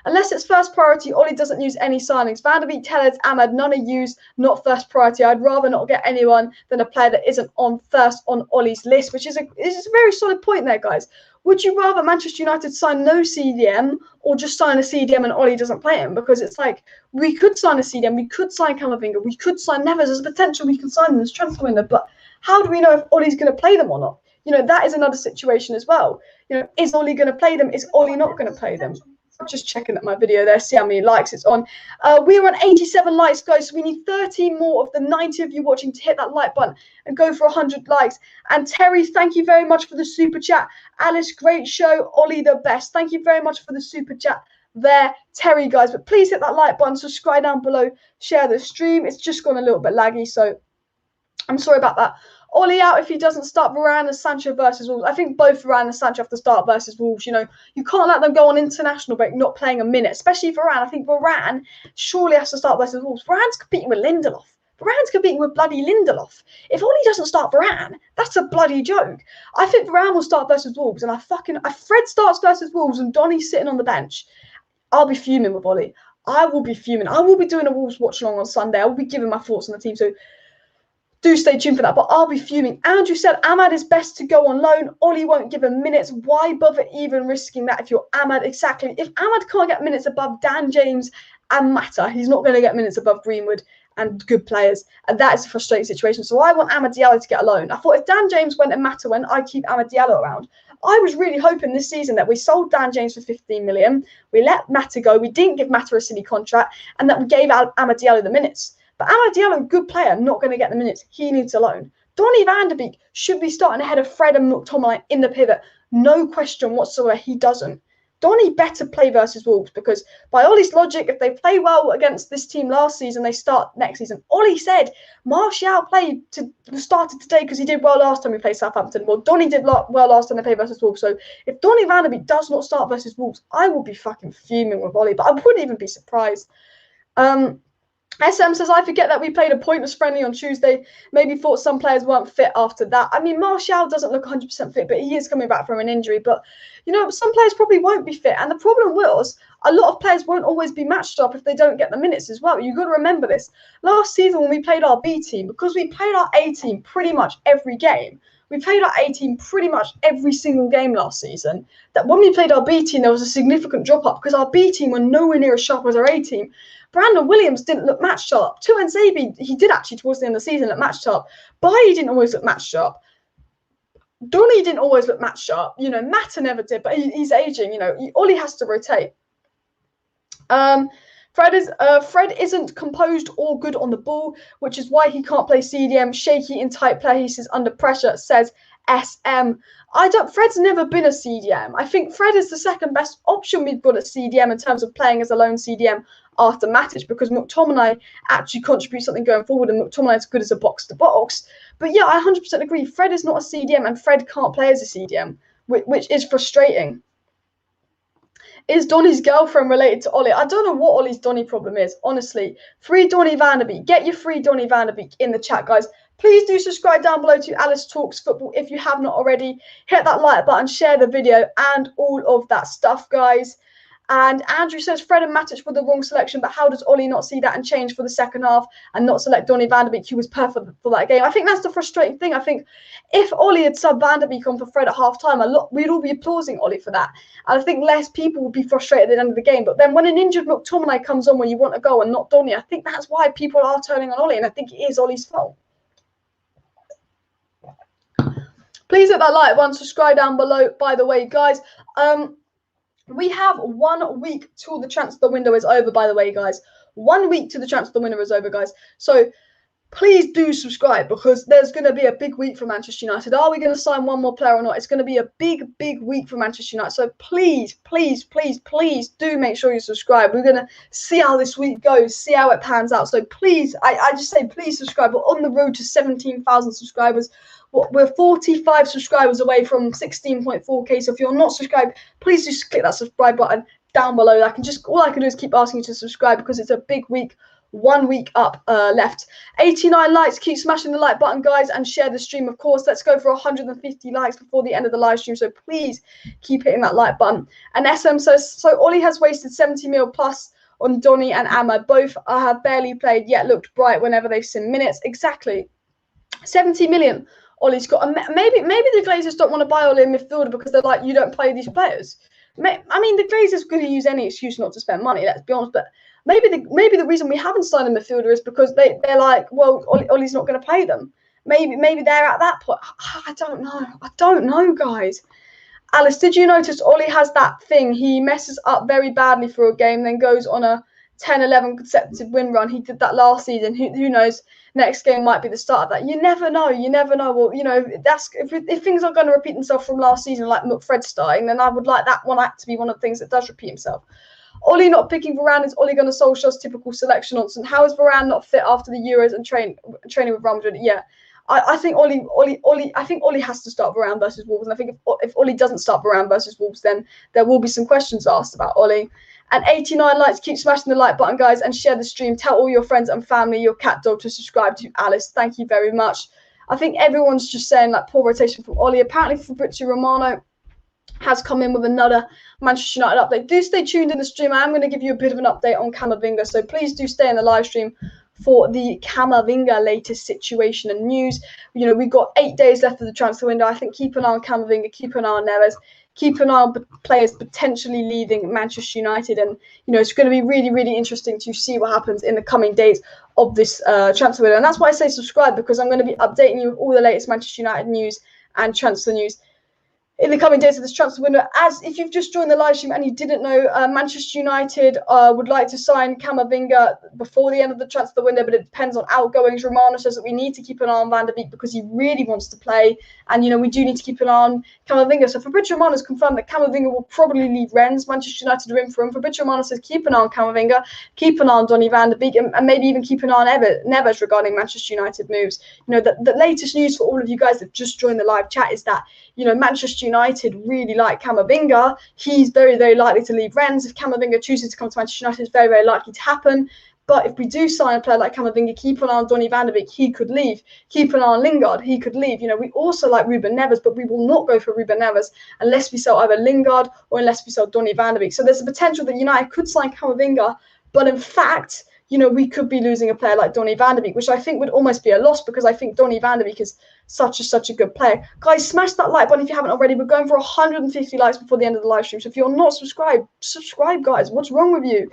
Unless it's first priority, Ollie doesn't use any signings. Van der Beek, Tellez, Amad, none are used, not first priority. I'd rather not get anyone than a player that isn't on first on Ollie's list, which is a very solid point there, guys. Would you rather Manchester United sign no CDM or just sign a CDM and Ollie doesn't play him? Because it's like, we could sign a CDM, we could sign Kamavinga, we could sign Neves. There's a potential we can sign them as transfer window, but how do we know if Ollie's going to play them or not? You know, that is another situation as well. You know, is Ollie going to play them? Is Ollie not going to play them? Just checking at my video there, see how many likes it's on. We're on 87 likes, guys, so we need 13 more of the 90 of you watching to hit that like button and go for 100 likes. And Terry, thank you very much for the super chat. Alice, great show. Ollie, the best. Thank you very much for the super chat there, Terry, guys. But please hit that like button, subscribe down below, share the stream. It's just gone a little bit laggy, so I'm sorry about that. Ollie out if he doesn't start Varane and Sancho versus Wolves. I think both Varane and Sancho have to start versus Wolves. You know, you can't let them go on international break not playing a minute, especially Varane. I think Varane surely has to start versus Wolves. Varane's competing with Lindelof. Varane's competing with bloody Lindelof. If Ollie doesn't start Varane, that's a bloody joke. I think Varane will start versus Wolves, and if Fred starts versus Wolves and Donny's sitting on the bench, I'll be fuming with Ollie. I will be fuming. I will be doing a Wolves watch along on Sunday. I will be giving my thoughts on the team, so do stay tuned for that, but I'll be fuming. Andrew said Ahmad is best to go on loan. Ollie won't give him minutes. Why bother even risking that if you're Ahmad? Exactly. If Ahmad can't get minutes above Dan James and Mata, he's not going to get minutes above Greenwood and good players. And that is a frustrating situation. So I want Amad Diallo to get a loan. I thought if Dan James went and Mata went, I'd keep Amad Diallo around. I was really hoping this season that we sold Dan James for 15 million. We let Mata go. We didn't give Mata a silly contract, and that we gave Amad Diallo the minutes. But Amad Diallo, good player, not going to get the minutes. He needs a loan. Donny van de Beek should be starting ahead of Fred and McTominay in the pivot. No question whatsoever, he doesn't. Donny better play versus Wolves, because by Ollie's logic, if they play well against this team last season, they start next season. Ollie said Martial started today because he did well last time we played Southampton. Well, Donny did well last time they played versus Wolves. So if Donny van de Beek does not start versus Wolves, I will be fucking fuming with Ollie, but I wouldn't even be surprised. SM says, I forget that we played a pointless friendly on Tuesday. Maybe thought some players weren't fit after that. I mean, Martial doesn't look 100% fit, but he is coming back from an injury. But, you know, some players probably won't be fit. And the problem was a lot of players won't always be matched up if they don't get the minutes as well. You've got to remember this. Last season when we played our B team, because we played our A team pretty much every game, we played our A team pretty much every single game last season, that when we played our B team, there was a significant drop-off because our B team were nowhere near as sharp as our A team. Brandon Williams didn't look matched up. Tuanzebe, he did actually towards the end of the season look matched up. Bailly didn't always look matched up. Donny didn't always look matched up. You know, Mata never did, but he's aging. You know, Ollie has to rotate. Fred isn't composed or good on the ball, which is why he can't play CDM. Shaky in tight places under pressure, says SM. Fred's never been a CDM. I think Fred is the second best option we've got at CDM in terms of playing as a lone CDM after Matic, because McTominay actually contributes something going forward, and McTominay is good as a box-to-box. But yeah, I 100% agree. Fred is not a CDM, and Fred can't play as a CDM, which is frustrating. Is Donny's girlfriend related to Ollie? I don't know what Ollie's Donny problem is, honestly. Free Donny van de Beek. Get your free Donny van de Beek in the chat, guys. Please do subscribe down below to Alice Talks Football if you have not already. Hit that like button, share the video, and all of that stuff, guys. And Andrew says Fred and Matic were the wrong selection, but how does Ollie not see that and change for the second half and not select Donny van de Beek, who was perfect for that game? I think that's the frustrating thing. I think if Ollie had subbed van de Beek on for Fred at half-time, we'd all be applauding Ollie for that. And I think less people would be frustrated at the end of the game. But then when an injured McTominay comes on when you want to go and not Donny, I think that's why people are turning on Ollie, and I think it is Ollie's fault. Please hit that like button, subscribe down below, by the way, guys. We have 1 week till the transfer window is over, by the way, guys. 1 week till the transfer window is over, guys. So please do subscribe, because there's going to be a big week for Manchester United. Are we going to sign one more player or not? It's going to be a big, big week for Manchester United. So please, please, please, please do make sure you subscribe. We're going to see how this week goes, see how it pans out. So please, I just say please subscribe. We're on the road to 17,000 subscribers. We're 45 subscribers away from 16.4k. So if you're not subscribed, please just click that subscribe button down below. All I can do is keep asking you to subscribe, because it's a big week. 1 week up left. 89 likes. Keep smashing the like button, guys, and share the stream, of course. Let's go for 150 likes before the end of the live stream. So please keep hitting that like button. And SM says, so Ollie has wasted 70 mil plus on Donny and Amma. Both have barely played yet looked bright whenever they've seen minutes. Exactly. 70 million. Ollie's got. Maybe the Glazers don't want to buy Ollie in midfielder because they're like, you don't play these players. I mean, the Glazers are going to use any excuse not to spend money, let's be honest. But maybe the reason we haven't signed a midfielder is because they're like, well, Ollie's not going to play them. Maybe they're at that point. I don't know. I don't know, guys. Alice, did you notice Ollie has that thing? He messes up very badly for a game, then goes on a 10-11 consecutive win run. He did that last season. Who knows? Next game might be the start of that. You never know. You never know. Well, you know, if things are going to repeat themselves from last season, like McFred starting, then I would like that one act to be one of the things that does repeat himself. Ollie not picking Varane, is Ollie going to Solskjaer's typical selection nonsense? How is Varane not fit after the Euros and training with Real Madrid? Yeah, I think Ollie has to start Varane versus Wolves, and I think if Ollie doesn't start Varane versus Wolves, then there will be some questions asked about Ollie. And 89 likes. Keep smashing the like button, guys, and share the stream. Tell all your friends and family, your cat, dog, to subscribe to Alice. Thank you very much. I think everyone's just saying like poor rotation from Ollie. Apparently Fabrizio Romano has come in with another Manchester United update. Do stay tuned in the stream. I am going to give you a bit of an update on Kamavinga, so please do stay in the live stream for the Kamavinga latest situation and news. You know, we've got 8 days left of the transfer window. I think keep an eye on Camavinga, keep an eye on Neves, keep an eye on players potentially leaving Manchester United. And, you know, it's going to be really, really interesting to see what happens in the coming days of this transfer window. And that's why I say subscribe, because I'm going to be updating you with all the latest Manchester United news and transfer news in the coming days of this transfer window. As if you've just joined the live stream and you didn't know, Manchester United would like to sign Camavinga before the end of the transfer window, but it depends on outgoings. Romano says that we need to keep an eye on Van der Beek because he really wants to play, and you know we do need to keep an eye on Camavinga. So Fabrizio Romano has confirmed that Camavinga will probably leave Rennes. Manchester United are in for him. Fabrizio Romano says keep an eye on Camavinga, keep an eye on Donny Van der Beek, and maybe even keep an eye on Neves regarding Manchester United moves. You know, the latest news for all of you guys that just joined the live chat is that, you know, Manchester United really like Camavinga. He's very, very likely to leave Rennes. If Camavinga chooses to come to Manchester United, it's very, very likely to happen. But if we do sign a player like Camavinga, keep an eye on Donny van de Beek, he could leave. Keep an eye on Lingard, he could leave. You know, we also like Ruben Neves, but we will not go for Ruben Neves unless we sell either Lingard or unless we sell Donny van de Beek. So there's a potential that United could sign Camavinga, but in fact, you know, we could be losing a player like Donny van de Beek, which I think would almost be a loss because I think Donny van de Beek is such a good player. Guys, smash that like button if you haven't already. We're going for 150 likes before the end of the live stream. So if you're not subscribed, subscribe, guys. What's wrong with you?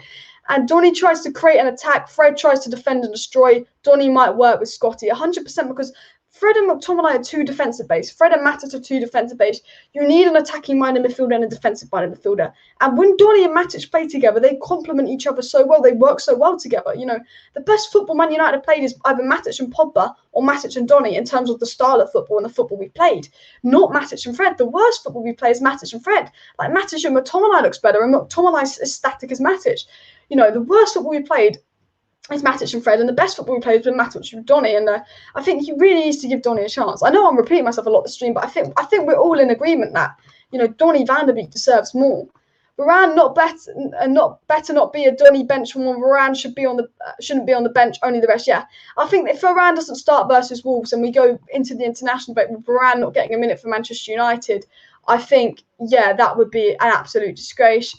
And Donny tries to create an attack. Fred tries to defend and destroy. Donny might work with Scotty 100% because Fred and McTominay are two defensive base. Fred and Matic are two defensive base. You need an attacking-minded midfielder and a defensive-minded midfielder. And when Donny and Matic play together, they complement each other so well. They work so well together. You know, the best football Man United played is either Matic and Pogba or Matic and Donny in terms of the style of football and the football we played. Not Matic and Fred. The worst football we play is Matic and Fred. Like Matic and McTominay looks better, and McTominay's as static as Matic. You know, the worst football we played is Matic and Fred, and the best football we played has been Matic and Donny, and I think he really needs to give Donny a chance. I know I'm repeating myself a lot this stream, but I think we're all in agreement that, you know, Donny van de Beek deserves more. Varane not be a Donny bench one. Varane shouldn't be on the bench, only the rest. Yeah, I think if Varane doesn't start versus Wolves and we go into the international break with Varane not getting a minute for Manchester United, I think, yeah, that would be an absolute disgrace.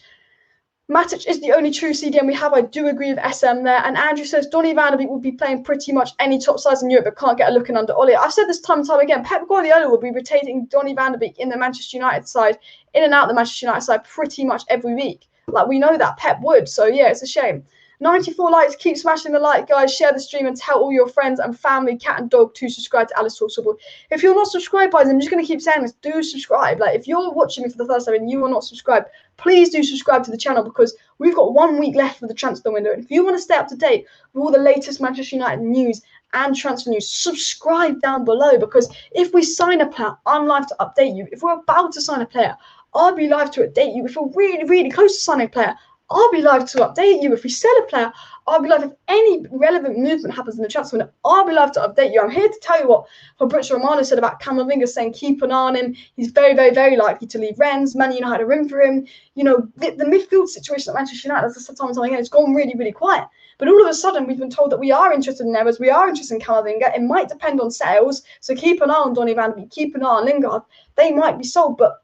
Matic is the only true CDM we have. I do agree with SM there. And Andrew says Donny van de Beek will be playing pretty much any top sides in Europe but can't get a look in under Ollie. I've said this time and time again. Pep Guardiola will be rotating Donny van de Beek in the Manchester United side, in and out the Manchester United side pretty much every week. Like, we know that Pep would. So, yeah, it's a shame. 94 likes. Keep smashing the like, guys. Share the stream and tell all your friends and family, cat and dog, to subscribe to Alice Talks Football. If you're not subscribed, guys, I'm just going to keep saying this. Do subscribe. Like, if you're watching me for the first time and you are not subscribed, please do subscribe to the channel because we've got 1 week left for the transfer window. And if you want to stay up to date with all the latest Manchester United news and transfer news, subscribe down below, because if we sign a player, I'm live to update you. If we're about to sign a player, I'll be live to update you. If we're really, really close to signing a player, I'll be live to update you. If we sell a player, I'll be live. If any relevant movement happens in the transfer window, I'll be live to update you. I'm here to tell you what Fabrizio Romano said about Camavinga, saying keep an eye on him. He's very, very, very likely to leave Rennes. Man United are in for him. You know, the midfield situation at Manchester United, as I said time and time again, it's gone really, really quiet. But all of a sudden, we've been told that we are interested in Neves, we are interested in Camavinga. It might depend on sales. So keep an eye on Donny van de Beek, keep an eye on Lingard. They might be sold, but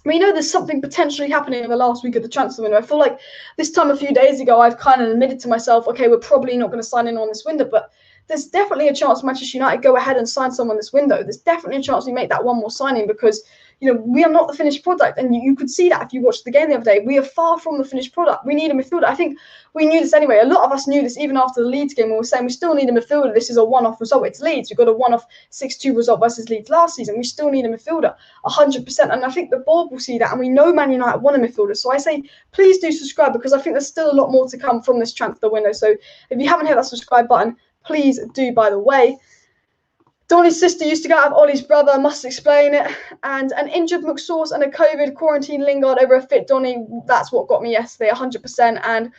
we know there's something potentially happening in the last week of the transfer window. I feel like this time a few days ago, I've kind of admitted to myself, okay, we're probably not going to sign in on this window, but there's definitely a chance Manchester United go ahead and sign someone this window. There's definitely a chance we make that one more signing because, you know, we are not the finished product. And you could see that if you watched the game the other day. We are far from the finished product. We need a midfielder. I think we knew this anyway. A lot of us knew this even after the Leeds game. We were saying we still need a midfielder. This is a one-off result. It's Leeds. We got a one-off 6-2 result versus Leeds last season. We still need a midfielder, 100%. And I think the board will see that. And we know Man United want a midfielder. So I say, please do subscribe because I think there's still a lot more to come from this transfer window. So if you haven't hit that subscribe button, please do, by the way. Donny's sister used to go out with Ollie's brother, must explain it. And an injured McSauce and a COVID quarantine Lingard over a fit Donny. That's what got me yesterday, 100%. And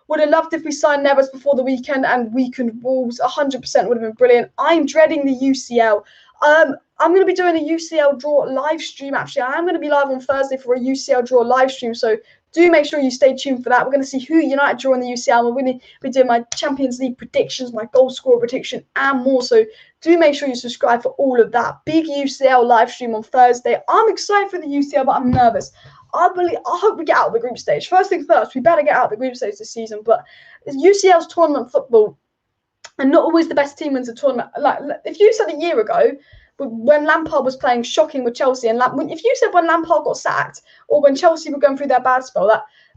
would have loved if we signed Neves before the weekend and weakened Wolves. 100% would have been brilliant. I'm dreading the UCL. I'm going to be doing a UCL draw live stream, actually. I am going to be live on Thursday for a UCL draw live stream. So do make sure you stay tuned for that. We're going to see who United draw in the UCL. We're going to be doing my Champions League predictions, my goal scorer prediction, and more. So do make sure you subscribe for all of that. Big UCL live stream on Thursday. I'm excited for the UCL, but I'm nervous. I hope we get out of the group stage. First things first, we better get out of the group stage this season. But UCL's tournament football, and not always the best team wins the tournament. Like if you said a year ago, when Lampard was playing shocking with Chelsea, and if you said when Lampard got sacked, or when Chelsea were going through their bad spell,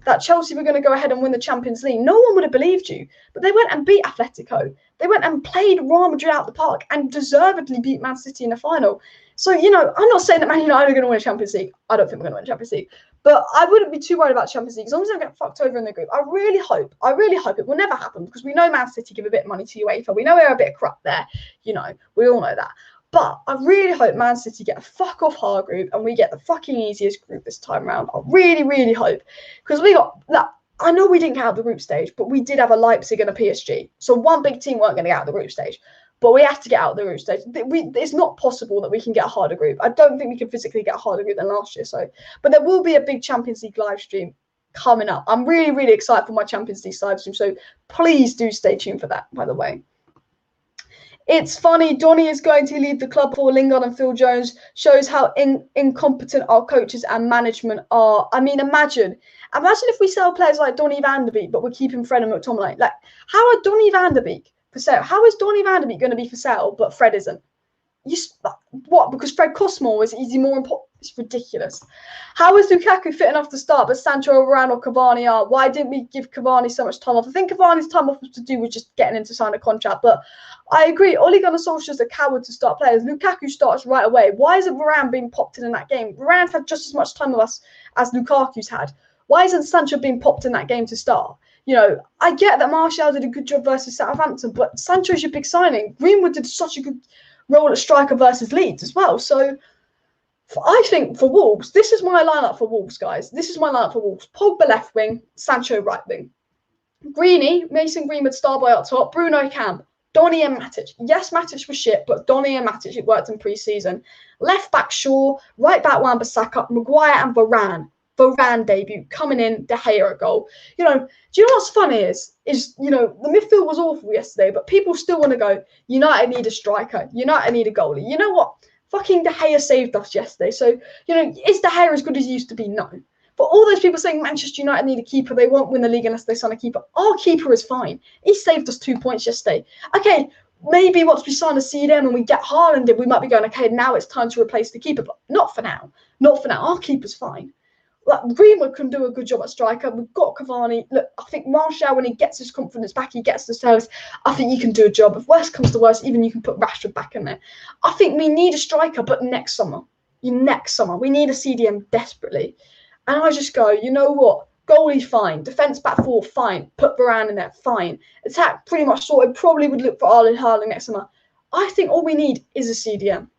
that Chelsea were going to go ahead and win the Champions League, no one would have believed you. But they went and beat Atletico. They went and played Real Madrid out the park and deservedly beat Man City in the final. So, you know, I'm not saying that Man United are going to win a Champions League. I don't think we're going to win a Champions League. But I wouldn't be too worried about Champions League as long as they don't get fucked over in the group. I really hope it will never happen because we know Man City give a bit of money to UEFA. We know they're a bit corrupt there. You know, we all know that. But I really hope Man City get a fuck off hard group and we get the fucking easiest group this time around. I really, really hope. Because we got that. I know we didn't get out of the group stage, but we did have a Leipzig and a PSG. So one big team weren't going to get out of the group stage. But we have to get out of the group stage. It's not possible that we can get a harder group. I don't think we can physically get a harder group than last year. So, but there will be a big Champions League live stream coming up. I'm really, really excited for my Champions League live stream. So please do stay tuned for that, by the way. It's funny, Donny is going to leave the club for Lingard and Phil Jones. Shows how incompetent our coaches and management are. I mean, imagine if we sell players like Donny van der Beek, but we're keeping Fred and McTominay. Like, how are Donny van der Beek for sale? How is Donny van der Beek going to be for sale, but Fred isn't? What? Because Fred costs more? Is he more important? It's ridiculous. How is Lukaku fit enough to start, but Sancho, Varane, or Cavani are? Why didn't we give Cavani so much time off? I think Cavani's time off was to do with just getting in to sign a contract. But I agree. Ole Gunnar Solskjaer's a coward to start players. Lukaku starts right away. Why isn't Varane being popped in that game? Varane's had just as much time with us as Lukaku's had. Why isn't Sancho being popped in that game to start? You know, I get that Martial did a good job versus Southampton, but Sancho's your big signing. Greenwood did such a good role at striker versus Leeds as well. So I think for Wolves, this is my lineup for Wolves, guys. This is my lineup for Wolves. Pogba left wing, Sancho right wing. Greeny, Mason Greenwood, Starboy up top, Bruno Camp, Donny and Matic. Yes, Matic was shit, but Donny and Matic, it worked in pre-season. Left back Shaw, right back Wan-Bissaka, Maguire and Varane. Varane debut, coming in, De Gea a goal. You know, do you know what's funny is, you know, the midfield was awful yesterday, but people still want to go, United need a striker, United need a goalie. You know what? Fucking De Gea saved us yesterday. So, you know, is De Gea as good as he used to be? No. But all those people saying Manchester United need a keeper, they won't win the league unless they sign a keeper. Our keeper is fine. He saved us 2 points yesterday. Okay, maybe once we sign a CDM and we get Haaland in, we might be going, okay, now it's time to replace the keeper. But not for now. Not for now. Our keeper's fine. Like, Greenwood can do a good job at striker. We've got Cavani. Look, I think Martial, when he gets his confidence back, he gets the service. I think he can do a job. If worst comes to worst, even you can put Rashford back in there. I think we need a striker, but next summer. Next summer. We need a CDM desperately. And I just go, you know what? Goalie, fine. Defence back four, fine. Put Varane in there, fine. Attack, pretty much sorted. Probably would look for Erling Haaland next summer. I think all we need is a CDM.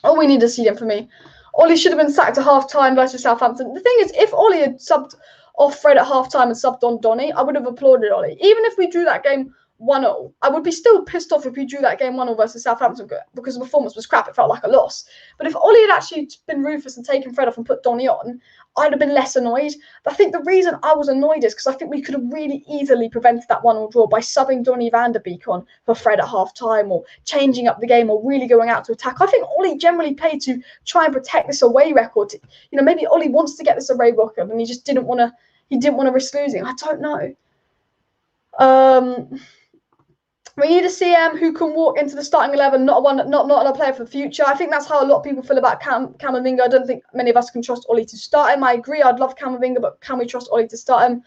All we need is a CDM for me. Ollie should have been sacked at half-time versus Southampton. The thing is, if Ollie had subbed off Fred at half-time and subbed on Donny, I would have applauded Ollie. Even if we drew that game 1-0, I would be still pissed off if we drew that game 1-0 versus Southampton because the performance was crap. It felt like a loss. But if Ollie had actually been ruthless and taken Fred off and put Donny on, I'd have been less annoyed. But I think the reason I was annoyed is because I think we could have really easily prevented that 1-0 draw by subbing Donny van der Beek on for Fred at half-time or changing up the game or really going out to attack. I think Ollie generally played to try and protect this away record. You know, maybe Ollie wants to get this away record and he just didn't want to risk losing. I don't know. We need a CM who can walk into the starting 11, not a player for the future. I think that's how a lot of people feel about Kamavinga. I don't think many of us can trust Ollie to start him. I agree. I'd love Kamavinga, but can we trust Ollie to start him?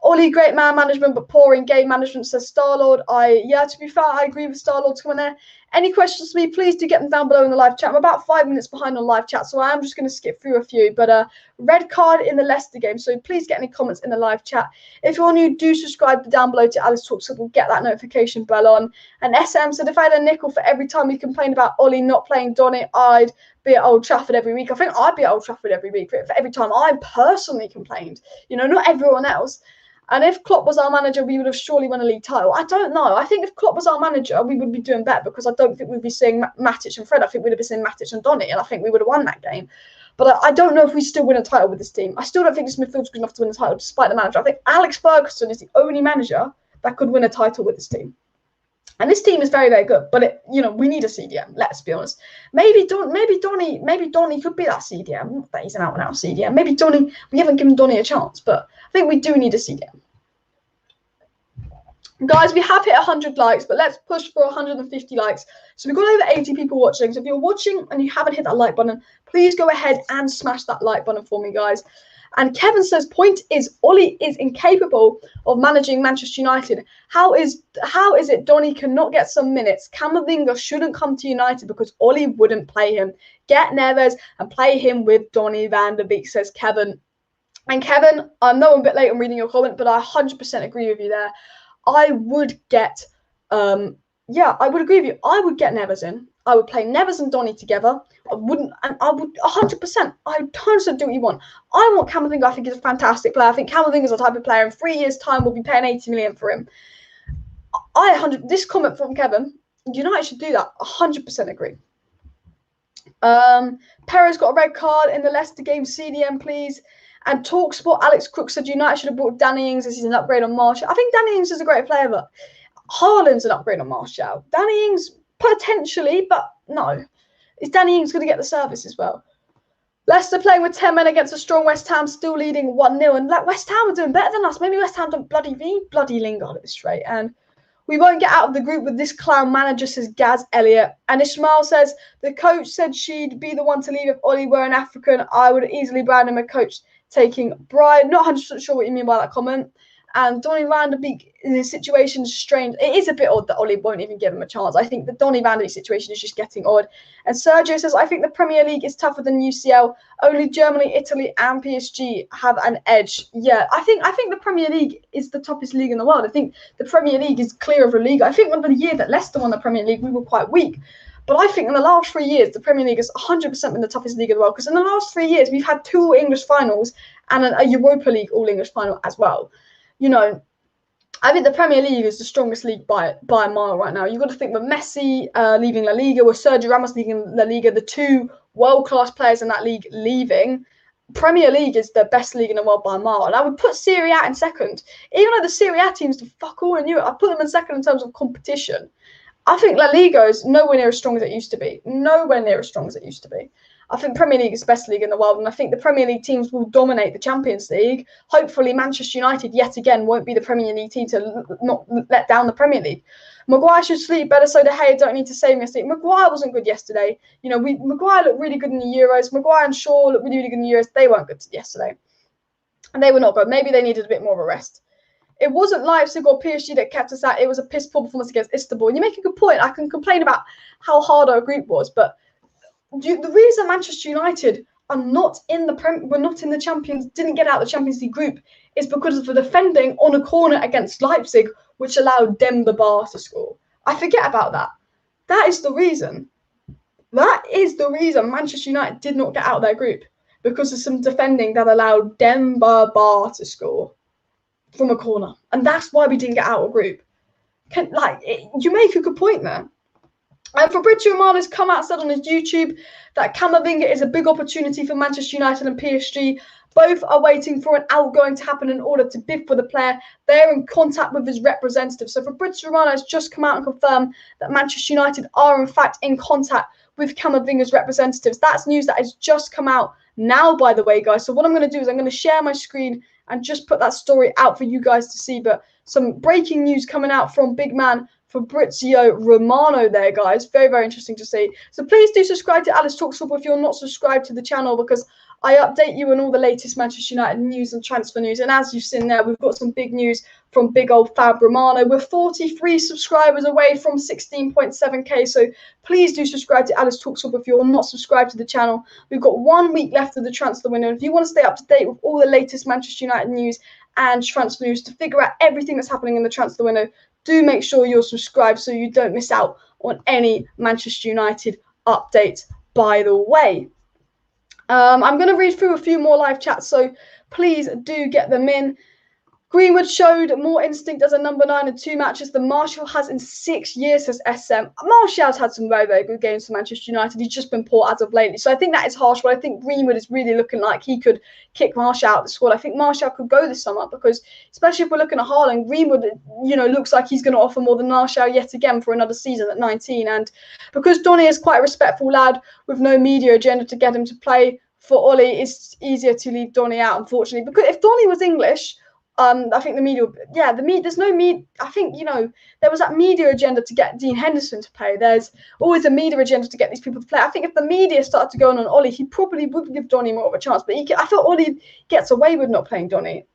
Ollie, great man management, but poor in game management, says Starlord. To be fair, I agree with Starlord to come in there. Any questions for me, please do get them down below in the live chat. I'm about 5 minutes behind on live chat, so I am just going to skip through a few. But red card in the Leicester game, so please get any comments in the live chat. If you're new, do subscribe down below to Alice Talks, so we'll get that notification bell on. And SM said, if I had a nickel for every time we complained about Ollie not playing Donny, I'd be at Old Trafford every week. I think I'd be at Old Trafford every week for every time I personally complained. You know, not everyone else. And if Klopp was our manager, we would have surely won a league title. I don't know. I think if Klopp was our manager, we would be doing better, because I don't think we'd be seeing Matic and Fred. I think we'd have been seeing Matic and Donny, and I think we would have won that game. But I don't know if we still win a title with this team. I still don't think this midfield's good enough to win a title, despite the manager. I think Alex Ferguson is the only manager that could win a title with this team. And this team is very, very good, but we need a CDM. Let's be honest. Maybe Donny could be that CDM. Not that he's an out-and-out CDM. Maybe Donny. We haven't given Donny a chance, but I think we do need a CDM. Guys, we have hit 100 likes, but let's push for 150 likes. So we've got over 80 people watching. So if you're watching and you haven't hit that like button, please go ahead and smash that like button for me, guys. And Kevin says, point is, Ollie is incapable of managing Manchester United. How is it Donny cannot get some minutes? Camavinga shouldn't come to United because Ollie wouldn't play him. Get Neves and play him with Donny van der Beek, says Kevin. And Kevin, I know I'm a bit late on reading your comment, but I 100% agree with you there. I would get, I would agree with you. I would get Neves in. I would play Neves and Donny together. I would 100%. I don't do what you want. I want Camavinga. I think he's a fantastic player. I think Camavinga is the type of player in 3 years' time we'll be paying 80 million for him. This comment from Kevin, United should do that. 100% agree. Perez got a red card in the Leicester game. CDM, please. And TalkSport, Alex Crook said United should have brought Danny Ings as he's an upgrade on Martial. I think Danny Ings is a great player, but Haaland's an upgrade on Martial. Danny Ings, potentially, but no. Is Danny Ings going to get the service as well? Leicester playing with 10 men against a strong West Ham, still leading 1-0. And West Ham are doing better than us. Maybe West Ham don't bloody Lingard at this rate. And we won't get out of the group with this clown manager, says Gaz Elliott. And Ismail says, the coach said she'd be the one to leave if Ollie were an African. I would easily brand him a coach taking bride. Not 100% sure what you mean by that comment. And Donny van der Beek in his situation is strange. It is a bit odd that Ollie won't even give him a chance. I think the Donny van der Beek situation is just getting odd. And Sergio says, I think the Premier League is tougher than UCL. Only Germany, Italy, and PSG have an edge. Yeah, I think the Premier League is the toughest league in the world. I think the Premier League is clear of the league. I think one of the year that Leicester won the Premier League, we were quite weak. But I think in the last 3 years, the Premier League has 100% been the toughest league in the world. Because in the last 3 years, we've had 2 English finals and a Europa League All-English final as well. I think the Premier League is the strongest league by a mile right now. You've got to think with Messi leaving La Liga, with Sergio Ramos leaving La Liga, the 2 world-class players in that league leaving, Premier League is the best league in the world by a mile. And I would put Serie A in second. Even though the Serie A teams do fuck all in Europe, I put them in second in terms of competition. I think La Liga is nowhere near as strong as it used to be. Nowhere near as strong as it used to be. I think Premier League is the best league in the world, and I think the Premier League teams will dominate the Champions League. Hopefully, Manchester United, yet again, won't be the Premier League team to not let down the Premier League. Maguire should sleep better, so De Gea don't need to save him yesterday. Maguire wasn't good yesterday. Maguire looked really good in the Euros. Maguire and Shaw looked really, really good in the Euros. They weren't good yesterday. And they were not good. Maybe they needed a bit more of a rest. It wasn't Leipzig or PSG that kept us out. It was a piss-poor performance against Istanbul. And you make a good point. I can complain about how hard our group was, but the reason Manchester United are not in the Champions, didn't get out of the Champions League group, is because of the defending on a corner against Leipzig, which allowed them the bar to score. I forget about that. That is the reason. That is the reason Manchester United did not get out of their group, because of some defending that allowed Demba Ba to score from a corner, and that's why we didn't get out of group. You make a good point there. And Fabrizio Romano has come out and said on his YouTube that Kamavinga is a big opportunity for Manchester United and PSG. Both are waiting for an outgoing to happen in order to bid for the player. They're in contact with his representative. So Fabrizio Romano has just come out and confirmed that Manchester United are in fact in contact with Kamavinga's representatives. That's news that has just come out now, by the way, guys. So what I'm going to do is I'm going to share my screen and just put that story out for you guys to see. But some breaking news coming out from big man Fabrizio Romano there, guys. Very, very interesting to see. So please do subscribe to Alice Talks Football if you're not subscribed to the channel, because I update you on all the latest Manchester United news and transfer news. And as you've seen there, we've got some big news from big old Fab Romano. We're 43 subscribers away from 16.7k. So please do subscribe to Alice Talks Football if you're not subscribed to the channel. We've got 1 week left of the transfer window. If you want to stay up to date with all the latest Manchester United news and transfer news, to figure out everything that's happening in the transfer window, do make sure you're subscribed so you don't miss out on any Manchester United updates, by the way. I'm going to read through a few more live chats, so please do get them in. Greenwood showed more instinct as a number 9 in 2 matches than Martial has in 6 years, says SM. Martial's had some very, very good games for Manchester United. He's just been poor as of lately. So I think that is harsh, but I think Greenwood is really looking like he could kick Martial out of the squad. I think Martial could go this summer because, especially if we're looking at Haaland, Greenwood, looks like he's going to offer more than Martial yet again for another season at 19. And because Donny is quite a respectful lad with no media agenda to get him to play for Ollie, it's easier to leave Donny out, unfortunately. Because if Donny was English, I think the media, there's no media. I think, there was that media agenda to get Dean Henderson to play. There's always a media agenda to get these people to play. I think if the media started to go on Ollie, he probably would give Donny more of a chance. But I thought Ollie gets away with not playing Donny.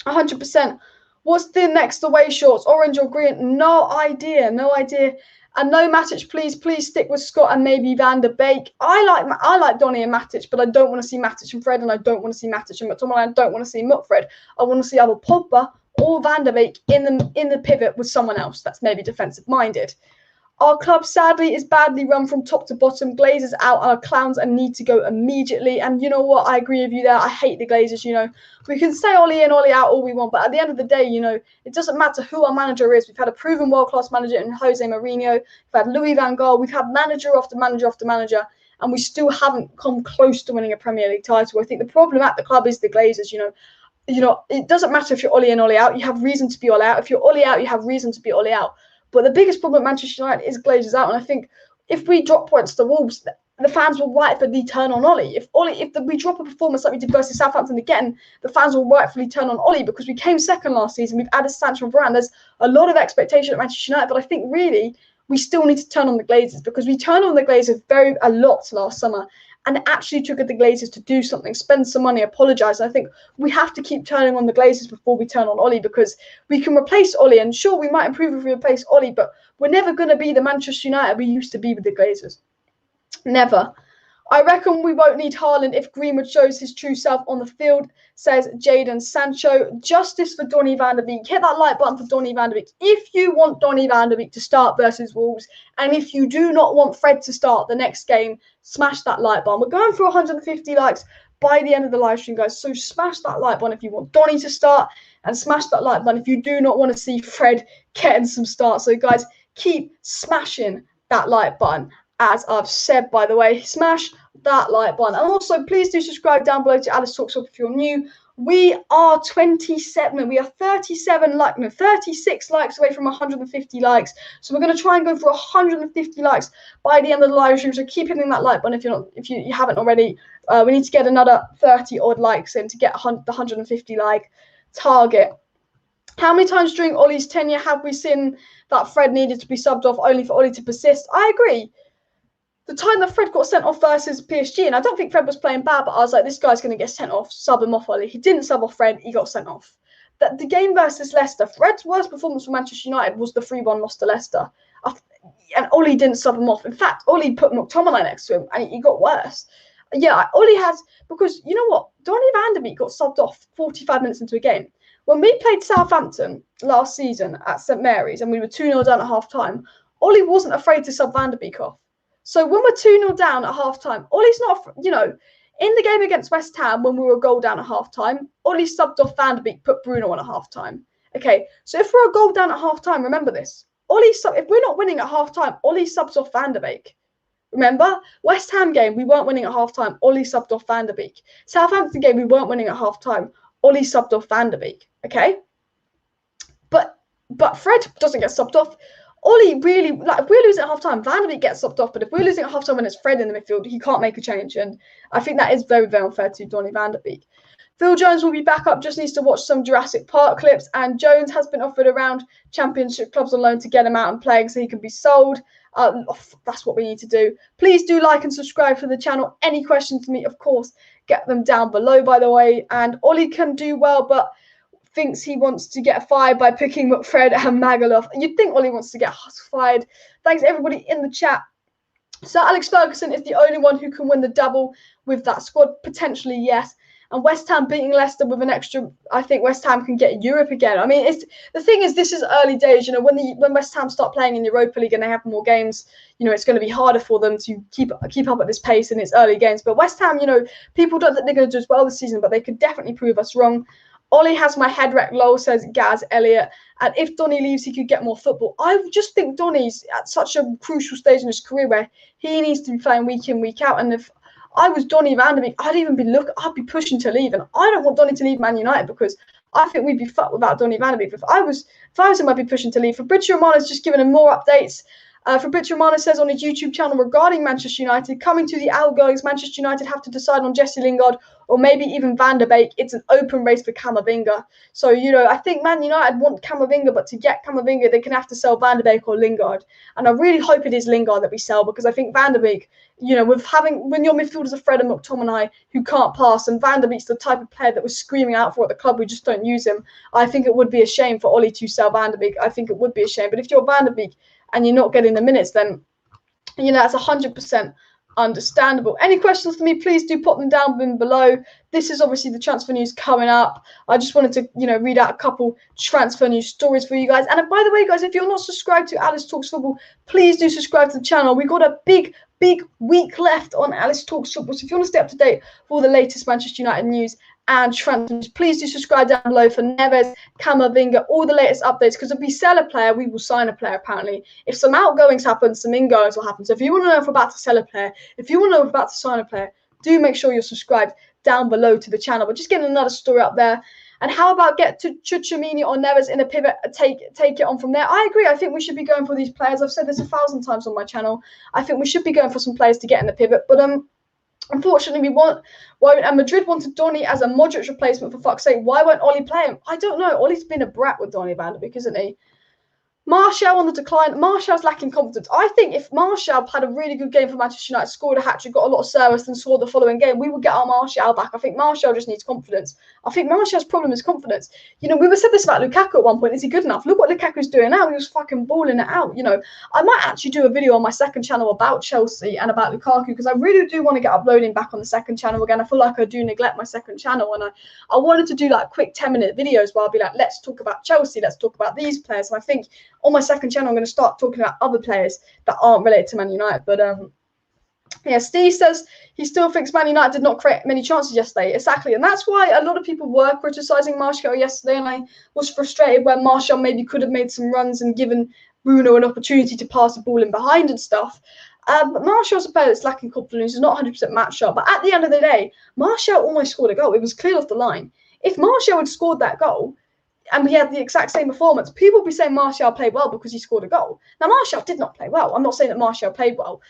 100%. What's the next away shorts? Orange or green? No idea. And no Matic, please stick with Scott and maybe Van der Beek. I like Donny and Matic, but I don't want to see Matic and Fred, and I don't want to see Matic and McTominay. I don't want to see Fred. I want to see either Pogba or Van der Beek in the pivot with someone else that's maybe defensive minded. Our club, sadly, is badly run from top to bottom. Glazers out, our clowns and need to go immediately. And you know what? I agree with you there. I hate the Glazers, We can say Ollie in, Ollie out all we want. But at the end of the day, it doesn't matter who our manager is. We've had a proven world-class manager in Jose Mourinho. We've had Louis van Gaal. We've had manager after manager after manager. And we still haven't come close to winning a Premier League title. I think the problem at the club is the Glazers, It doesn't matter if you're Ollie in, Ollie out. You have reason to be Ollie out. If you're Ollie out, you have reason to be Ollie out. But the biggest problem at Manchester United is Glazers out. And I think if we drop points to Wolves, the fans will rightfully turn on Ollie. If we drop a performance like we did versus Southampton again, the fans will rightfully turn on Ollie because we came second last season. We've added Sancho and Varane. There's a lot of expectation at Manchester United, but I think really we still need to turn on the Glazers because we turned on the Glazers a lot last summer. And it actually triggered the Glazers to do something, spend some money, apologise. I think we have to keep turning on the Glazers before we turn on Ollie because we can replace Ollie. And sure, we might improve if we replace Ollie, but we're never going to be the Manchester United we used to be with the Glazers. Never. I reckon we won't need Haaland if Greenwood shows his true self on the field, says Jadon Sancho. Justice for Donny van der Beek. Hit that like button for Donny van der Beek. If you want Donny van der Beek to start versus Wolves, and if you do not want Fred to start the next game, smash that like button. We're going for 150 likes by the end of the live stream, guys. So smash that like button if you want Donny to start, and smash that like button if you do not want to see Fred getting some starts. So, guys, keep smashing that like button. As I've said, by the way, smash that like button. And also, please do subscribe down below to Alice Talks if you're new. We are 27. We are 36 likes away from 150 likes. So we're going to try and go for 150 likes by the end of the live stream. So keep hitting that like button if you haven't already. We need to get another 30 odd likes in to get the 150 like target. How many times during Ollie's tenure have we seen that Fred needed to be subbed off only for Ollie to persist? I agree. The time that Fred got sent off versus PSG, and I don't think Fred was playing bad, but I was like, this guy's going to get sent off, sub him off Ollie. He didn't sub off Fred, he got sent off. The game versus Leicester, Fred's worst performance for Manchester United was the 3-1 loss to Leicester. And Ollie didn't sub him off. In fact, Ollie put McTominay next to him, and he got worse. Yeah, Ollie has, because you know what? Donny van der Beek got subbed off 45 minutes into a game. When we played Southampton last season at St Mary's, and we were 2-0 down at half-time, Ollie wasn't afraid to sub Van der Beek off. So when we're 2-0 down at half-time, Ollie's not, in the game against West Ham, when we were a goal down at half-time, Ollie subbed off Van der Beek, put Bruno on at half-time. Okay, so if we're a goal down at half-time, remember this. If we're not winning at half-time, Ollie subs off Van der Beek. Remember? West Ham game, we weren't winning at half-time, Ollie subbed off Van der Beek. Southampton game, we weren't winning at half-time, Ollie subbed off Van der Beek. Okay? But Fred doesn't get subbed off. Ollie really, if we're losing at half-time, Van der Beek gets subbed off, but if we're losing at half-time when it's Fred in the midfield, he can't make a change, and I think that is very, very unfair to Donny van der Beek. Phil Jones will be back up, just needs to watch some Jurassic Park clips, and Jones has been offered around Championship clubs on loan to get him out and playing so he can be sold. That's what we need to do. Please do like and subscribe to the channel. Any questions to me, of course, get them down below, by the way, and Ollie can do well, but thinks he wants to get fired by picking up Fred and Magaluf. You'd think Ollie wants to get fired. Thanks everybody in the chat. Sir Alex Ferguson is the only one who can win the double with that squad. Potentially, yes. And West Ham beating Leicester with an extra, I think West Ham can get Europe again. I mean, the thing is, this is early days. When West Ham start playing in Europa League and they have more games, it's going to be harder for them to keep up at this pace in its early games. But West Ham, people don't think they're going to do as well this season, but they could definitely prove us wrong. Ollie has my head wrecked, lol, says Gaz Elliott. And if Donny leaves, he could get more football. I just think Donny's at such a crucial stage in his career where he needs to be playing week in, week out. And if I was Donny van de Beek, I'd be pushing to leave. And I don't want Donny to leave Man United because I think we'd be fucked without Donny van de Beek. If I was him, I'd be pushing to leave. Fabrizio Romano's just given him more updates. Fabrizio Romano says on his YouTube channel regarding Manchester United, coming to the outgoings, Manchester United have to decide on Jesse Lingard or maybe even Van der Beek. It's an open race for Kamavinga. So, I think Man United want Kamavinga, but to get Kamavinga, they can have to sell Van der Beek or Lingard. And I really hope it is Lingard that we sell because I think Van der Beek, when your midfielders are Fred and McTominay who can't pass, and Van der Beek's the type of player that was screaming out for at the club, we just don't use him. I think it would be a shame for Ollie to sell Van der Beek. I think it would be a shame. But if you're Van der Beek and you're not getting the minutes, then, that's 100% understandable. Any questions for me, please do put them down below. This is obviously the transfer news coming up. I just wanted to, read out a couple transfer news stories for you guys. And by the way, guys, if you're not subscribed to Alice Talks Football, please do subscribe to the channel. We've got a big week left on Alice Talks Football. So if you want to stay up to date with all the latest Manchester United news and transfers, please do subscribe down below for Neves, Camavinga, all the latest updates. Because if we sell a player, we will sign a player, apparently. If some outgoings happen, some ingoings will happen. So if you want to know if we're about to sell a player, if you want to know if we're about to sign a player, do make sure you're subscribed down below to the channel. But just getting another story up there. And how about get to Tchouaméni or Neves in a pivot, take it on from there? I agree. I think we should be going for these players. I've said this 1,000 times on my channel. I think we should be going for some players to get in the pivot. But unfortunately, and Madrid wanted Donny as a Modric replacement, for fuck's sake. Why won't Ollie play him? I don't know. Ollie's been a brat with Donny van de Beek, isn't he? Martial on the decline. Martial's lacking confidence. I think if Martial had a really good game for Manchester United, scored a hat-trick, got a lot of service, and scored the following game, we would get our Martial back. I think Martial just needs confidence. I think Martial's problem is confidence. We were said this about Lukaku at one point. Is he good enough? Look what Lukaku's doing now. He was fucking balling it out. I might actually do a video on my second channel about Chelsea and about Lukaku because I really do want to get uploading back on the second channel again. I feel like I do neglect my second channel, and I wanted to do like quick 10-minute videos where I'll be like, let's talk about Chelsea, let's talk about these players. And I think on my second channel, I'm going to start talking about other players that aren't related to Man United. But Steve says he still thinks Man United did not create many chances yesterday. Exactly. And that's why a lot of people were criticising Martial yesterday. And I was frustrated when Martial maybe could have made some runs and given Bruno an opportunity to pass the ball in behind and stuff. But Martial's a player that's lacking confidence. He's not 100% match up. But at the end of the day, Martial almost scored a goal. It was clear off the line. If Martial had scored that goal, and we had the exact same performance, people would be saying Martial played well because he scored a goal. Now, Martial did not play well. I'm not saying that Martial played well.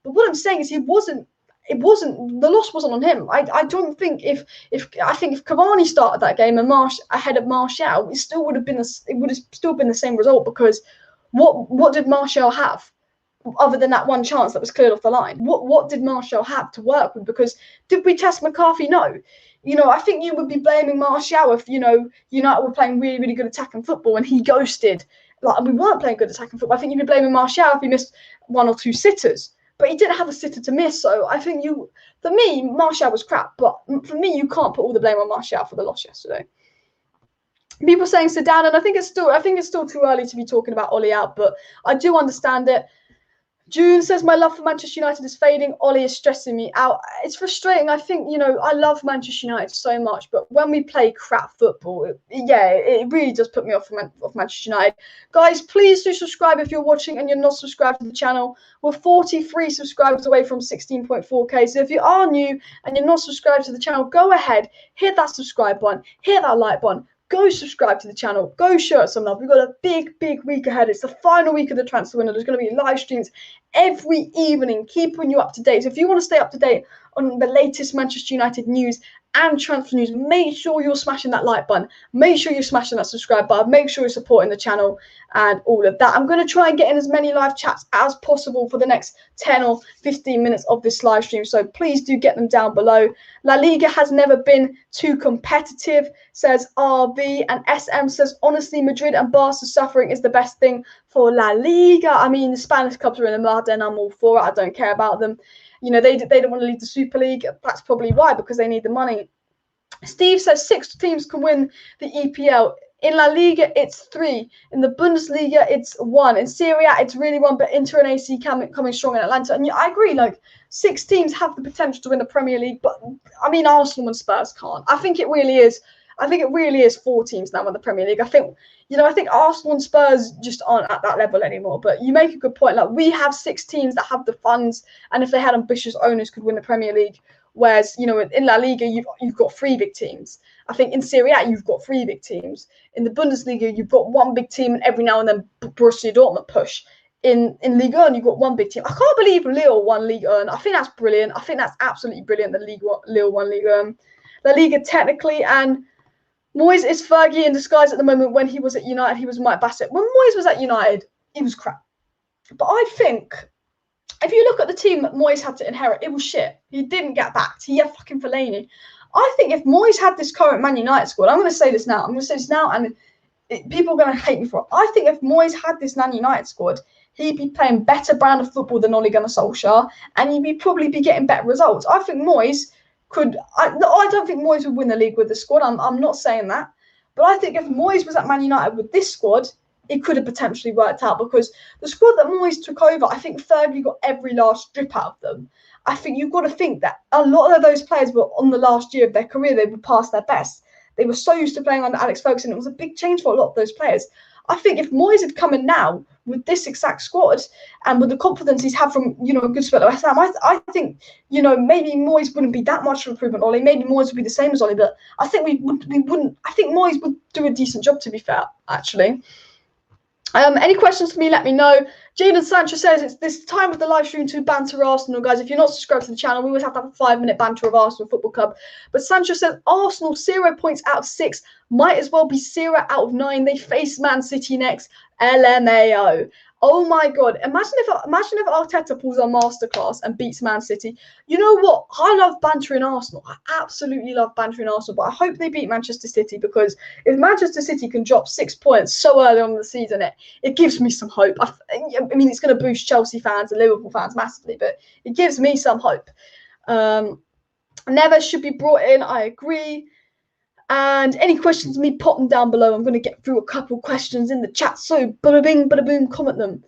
But what I'm saying is the loss wasn't on him. I don't think if Cavani started that game and ahead of Martial, it would have still been the same result because what did Martial have? Other than that one chance that was cleared off the line, what did Martial have to work with? Because did we test McCarthy? No. I think you would be blaming Martial if, United were playing really, really good attacking football and he ghosted. And we weren't playing good attacking football. I think you'd be blaming Martial if he missed one or two sitters. But he didn't have a sitter to miss. So I think for me, Martial was crap. But for me, you can't put all the blame on Martial for the loss yesterday. People saying Zidane, and I think it's still too early to be talking about Ollie out, but I do understand it. June says, my love for Manchester United is fading. Ollie is stressing me out. It's frustrating. I think, I love Manchester United so much, but when we play crap football, it really does put me off Manchester United. Guys, please do subscribe if you're watching and you're not subscribed to the channel. We're 43 subscribers away from 16.4K. So if you are new and you're not subscribed to the channel, go ahead, hit that subscribe button, hit that like button. Go subscribe to the channel. Go show us some love. We've got a big week ahead. It's the final week of the transfer window. There's going to be live streams every evening, keeping you up to date. So if you want to stay up to date on the latest Manchester United news and transfer news, make sure you're smashing that like button. Make sure you're smashing that subscribe button. Make sure you're supporting the channel and all of that. I'm going to try and get in as many live chats as possible for the next 10 or 15 minutes of this live stream. So please do get them down below. La Liga has never been too competitive, says RV. And SM says, honestly, Madrid and Barca suffering is the best thing for La Liga. I mean, the Spanish clubs are in the mud and I'm all for it. I don't care about them. They don't want to leave the Super League. That's probably why, because they need the money. Steve says 6 teams can win the EPL. In La Liga, it's 3. In the Bundesliga, it's 1. In Serie A, it's really 1, but Inter and AC coming strong in Atlanta. And I agree, 6 teams have the potential to win the Premier League, but I mean, Arsenal and Spurs can't. I think it really is I think it really is 4 teams now in the Premier League. I think, I think Arsenal and Spurs just aren't at that level anymore. But you make a good point. Like, we have 6 teams that have the funds, and if they had ambitious owners, could win the Premier League. Whereas, in La Liga, you've got 3 big teams. I think in Serie A, you've got 3 big teams. In the Bundesliga, you've got 1 big team, and every now and then Borussia Dortmund push. In Ligue 1, you've got 1 big team. I can't believe Lille won Ligue 1. I think that's brilliant. I think that's absolutely brilliant that Lille won Ligue 1. La Liga technically, and Moyes is Fergie in disguise at the moment. When he was at United, he was Mike Bassett. When Moyes was at United, he was crap. But I think, if you look at the team that Moyes had to inherit, it was shit. He didn't get backed. He had fucking Fellaini. I think if Moyes had this current Man United squad, I'm going to say this now. And people are going to hate me for it. I think if Moyes had this Man United squad, he'd be playing better brand of football than Ole Gunnar Solskjaer, and he'd probably be getting better results. I think Moyes could. I don't think Moyes would win the league with the squad. I'm not saying that, but I think if Moyes was at Man United with this squad, it could have potentially worked out, because the squad that Moyes took over, I think Fergie got every last drip out of them. I think you've got to think that a lot of those players were on the last year of their career. They were past their best. They were so used to playing under Alex Ferguson. It was a big change for a lot of those players. I think if Moyes had come in now with this exact squad and with the confidence he's had from, a good spell at West Ham, I think, maybe Moyes wouldn't be that much of an improvement, Ollie. Maybe Moyes would be the same as Ollie, but I think we wouldn't. I think Moyes would do a decent job, to be fair, actually. Any questions for me, let me know. Jadon Sancho says it's this time of the live stream to banter Arsenal, guys. If you're not subscribed to the channel, we always have to have a 5-minute banter of Arsenal Football Club. But Sancho says Arsenal 0 points out of 6, might as well be 0 out of 9. They face Man City next. LMAO. Oh my God! Imagine if Arteta pulls a masterclass and beats Man City. You know what? I love bantering Arsenal. I absolutely love bantering Arsenal. But I hope they beat Manchester City, because if Manchester City can drop 6 points so early on in the season, it gives me some hope. I mean, it's going to boost Chelsea fans and Liverpool fans massively, but it gives me some hope. Never should be brought in. I agree. And any questions, me pop them down below. I'm going to get through a couple questions in the chat. So, bada bing, bada boom, comment them.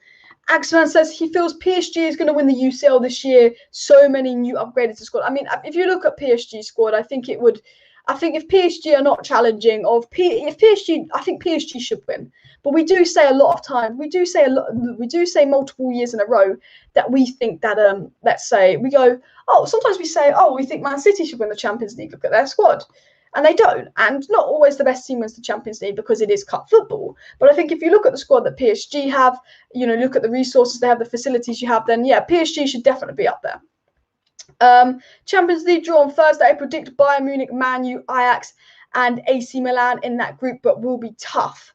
Axeman says he feels PSG is going to win the UCL this year. So many new upgraded to squad. I mean, if you look at PSG squad, I think if PSG are not challenging, if PSG, I think PSG should win. But we do say a lot of time, we do say multiple years in a row that we think that, let's say, sometimes we say, we think Man City should win the Champions League. Look at their squad. And they don't. And not always the best team wins the Champions League, because it is cup football. But I think if you look at the squad that PSG have, look at the resources they have, the facilities you have, then yeah, PSG should definitely be up there. Champions League draw on Thursday. I predict Bayern Munich, Man U, Ajax, and AC Milan in that group, but will be tough.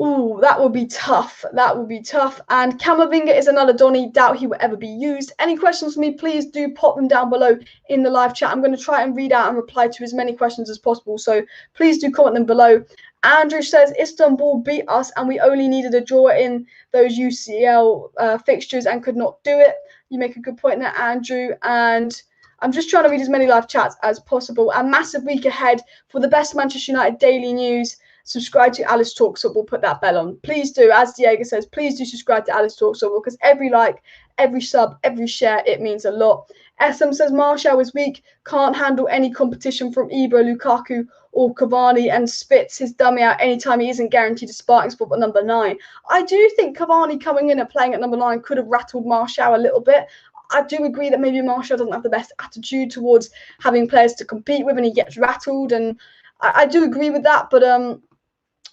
Ooh, that will be tough. That will be tough. And Camavinga is another Donny. Doubt he will ever be used. Any questions for me, please do pop them down below in the live chat. I'm going to try and read out and reply to as many questions as possible. So please do comment them below. Andrew says Istanbul beat us and we only needed a draw in those UCL fixtures and could not do it. You make a good point there, Andrew. And I'm just trying to read as many live chats as possible. A massive week ahead for the best Manchester United daily news. Subscribe to Alice Talks Football, put that bell on. Please do, as Diego says, please do subscribe to Alice Talks Football, because every like, every sub, every share, it means a lot. SM says Martial is weak, can't handle any competition from Ibra, Lukaku or Cavani, and spits his dummy out anytime he isn't guaranteed a starting spot at number 9. I do think Cavani coming in and playing at number 9 could have rattled Martial a little bit. I do agree that maybe Martial doesn't have the best attitude towards having players to compete with and he gets rattled, and I do agree with that, but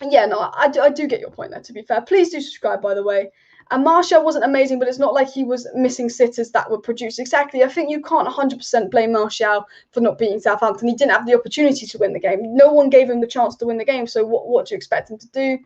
yeah, no, I do get your point there, to be fair. Please do subscribe, by the way. And Martial wasn't amazing, but it's not like he was missing sitters that were produced. Exactly. I think you can't 100% blame Martial for not beating Southampton. He didn't have the opportunity to win the game. No one gave him the chance to win the game. So what do you expect him to do?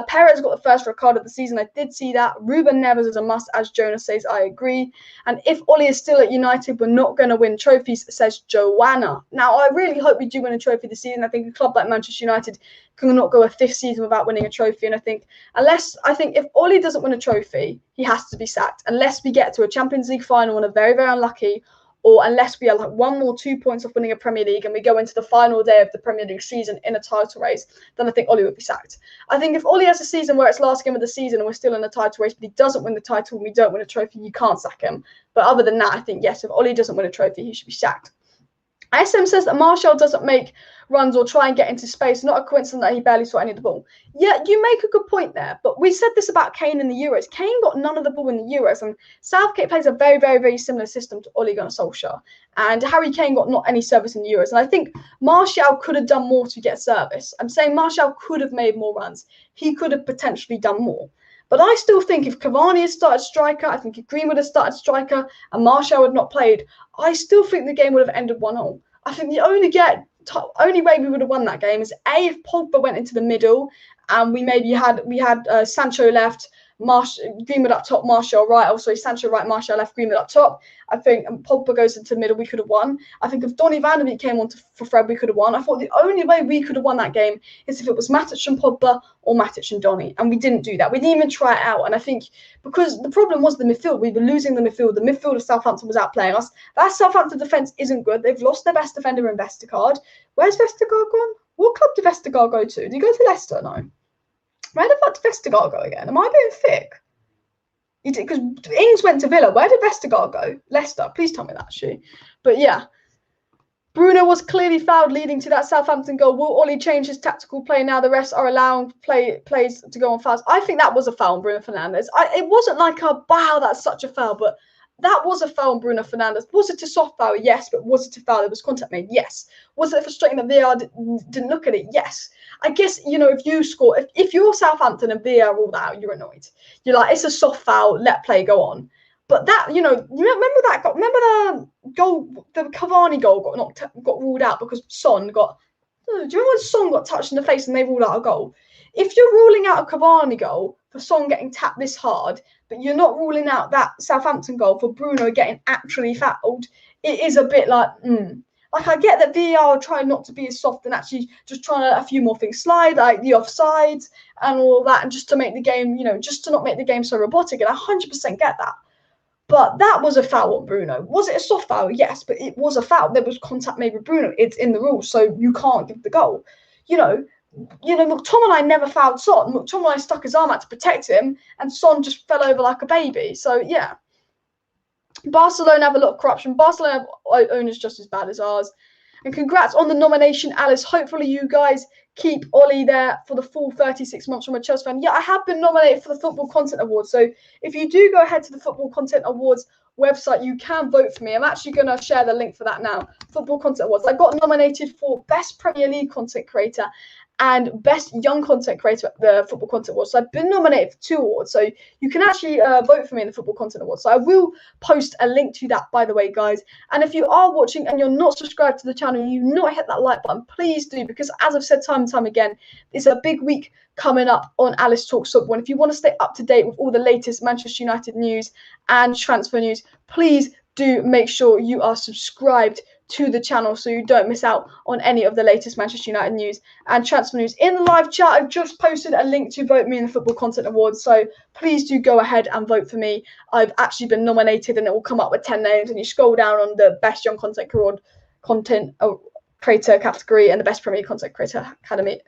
Perez got the first red card of the season. I did see that. Ruben Neves is a must, as Jonas says. I agree. And if Ollie is still at United, we're not going to win trophies, says Joanna. Now, I really hope we do win a trophy this season. I think a club like Manchester United cannot go a 5th season without winning a trophy. And I think if Ollie doesn't win a trophy, he has to be sacked. Unless we get to a Champions League final and are very, very unlucky, or unless we are like 1 or 2 points off winning a Premier League and we go into the final day of the Premier League season in a title race, then I think Ollie would be sacked. I think if Ollie has a season where it's last game of the season and we're still in a title race, but he doesn't win the title and we don't win a trophy, you can't sack him. But other than that, I think, yes, if Ollie doesn't win a trophy, he should be sacked. SM says that Martial doesn't make runs or try and get into space. Not a coincidence that he barely saw any of the ball. Yeah, you make a good point there. But we said this about Kane in the Euros. Kane got none of the ball in the Euros. And Southgate plays a very, very, very similar system to Ole Gunnar Solskjaer. And Harry Kane got not any service in the Euros. And I think Martial could have done more to get service. I'm saying Martial could have made more runs. He could have potentially done more. But I still think if Cavani had started striker, I think if Greenwood had started striker and Martial had not played, I still think the game would have ended 1-0. I think the only way we would have won that game is A, if Pogba went into the middle and we had Sancho left, Greenwood up top, Martial right. Oh, sorry, Sancho right, Martial left, Greenwood up top. I think Pogba goes into the middle, we could have won. I think if Donny van de Beek came on for Fred, we could have won. I thought the only way we could have won that game is if it was Matic and Pogba or Matic and Donny, and we didn't do that. We didn't even try it out. And I think because the problem was the midfield, we were losing the midfield. The midfield of Southampton was outplaying us. That Southampton defence isn't good. They've lost their best defender in Vestergaard. Where's Vestergaard gone? What club did Vestergaard go to? Did he go to Leicester? No. Where the fuck did Vestergaard go again? Am I being thick? He did, because Ings went to Villa. Where did Vestergaard go? Leicester. Please tell me that, actually. But yeah, Bruno was clearly fouled, leading to that Southampton goal. Will Ollie change his tactical play now? The rest are allowing plays to go on fouls. I think that was a foul on Bruno Fernandes. It wasn't like a wow, that's such a foul, but that was a foul on Bruno Fernandes. Was it a soft foul? Yes, but was it a foul? There was contact made? Yes. Was it frustrating that VAR didn't look at it? Yes. I guess, if you score, if you're Southampton and VAR ruled out, you're annoyed. You're like, it's a soft foul, let play go on. But that, you remember that goal? Remember the goal, the Cavani goal got ruled out because Son got. Do you remember when Son got touched in the face and they ruled out a goal? If you're ruling out a Cavani goal for Son getting tapped this hard, but you're not ruling out that Southampton goal for Bruno getting actually fouled, it is a bit like, Like, I get that VAR are trying not to be as soft and actually just trying to let a few more things slide, like the offsides and all that, and just to make the game, just to not make the game so robotic. And I 100% get that. But that was a foul on Bruno. Was it a soft foul? Yes, but it was a foul. There was contact made with Bruno. It's in the rules, so you can't give the goal. McTominay never fouled Son. McTominay stuck his arm out to protect him, and Son just fell over like a baby. So, yeah. Barcelona have a lot of corruption. Barcelona owners just as bad as ours. And congrats on the nomination, Alice. Hopefully you guys keep Ollie there for the full 36 months from a Chelsea fan. Yeah, I have been nominated for the Football Content Awards. So if you do go ahead to the Football Content Awards website, you can vote for me. I'm actually going to share the link for that now. Football Content Awards. I got nominated for Best Premier League Content Creator and Best Young Content Creator at the Football Content Awards. So I've been nominated for 2 awards. So you can actually vote for me in the Football Content Awards. So I will post a link to that, by the way, guys. And if you are watching and you're not subscribed to the channel, you've not hit that like button, please do. Because as I've said time and time again, it's a big week coming up on Alice Talks Football. And if you want to stay up to date with all the latest Manchester United news and transfer news, please do make sure you are subscribed to the channel so you don't miss out on any of the latest Manchester United news and transfer news. In the live chat, I've just posted a link to vote me in the Football Content Awards, so please do go ahead and vote for me. I've actually been nominated and it will come up with 10 names, and you scroll down on the Best Young Content Creator category and the Best Premier Content Creator Academy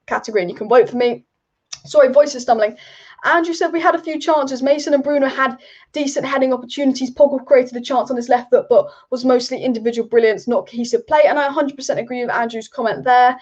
category, and you can vote for me. Sorry, voice is stumbling. Andrew said we had a few chances. Mason and Bruno had decent heading opportunities. Pogba created a chance on his left foot, but was mostly individual brilliance, not cohesive play. And I 100% agree with Andrew's comment there.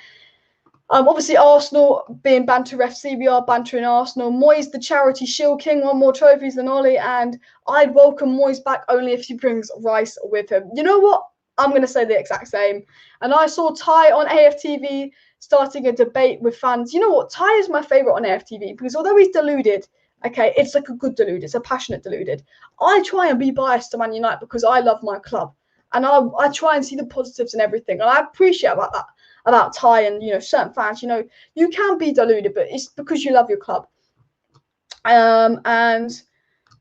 Obviously, Arsenal being banter FC, we are bantering Arsenal. Moyes, the charity shield king, won more trophies than Ollie, and I'd welcome Moyes back only if he brings Rice with him. You know what? I'm going to say the exact same. And I saw Ty on AFTV starting a debate with fans. You know what? Ty is my favourite on AFTV because although he's deluded, okay, it's like a good deluded. It's a passionate deluded. I try and be biased to Man United because I love my club. And I try and see the positives in everything. And I appreciate about Ty and, certain fans. You can be deluded, but it's because you love your club. And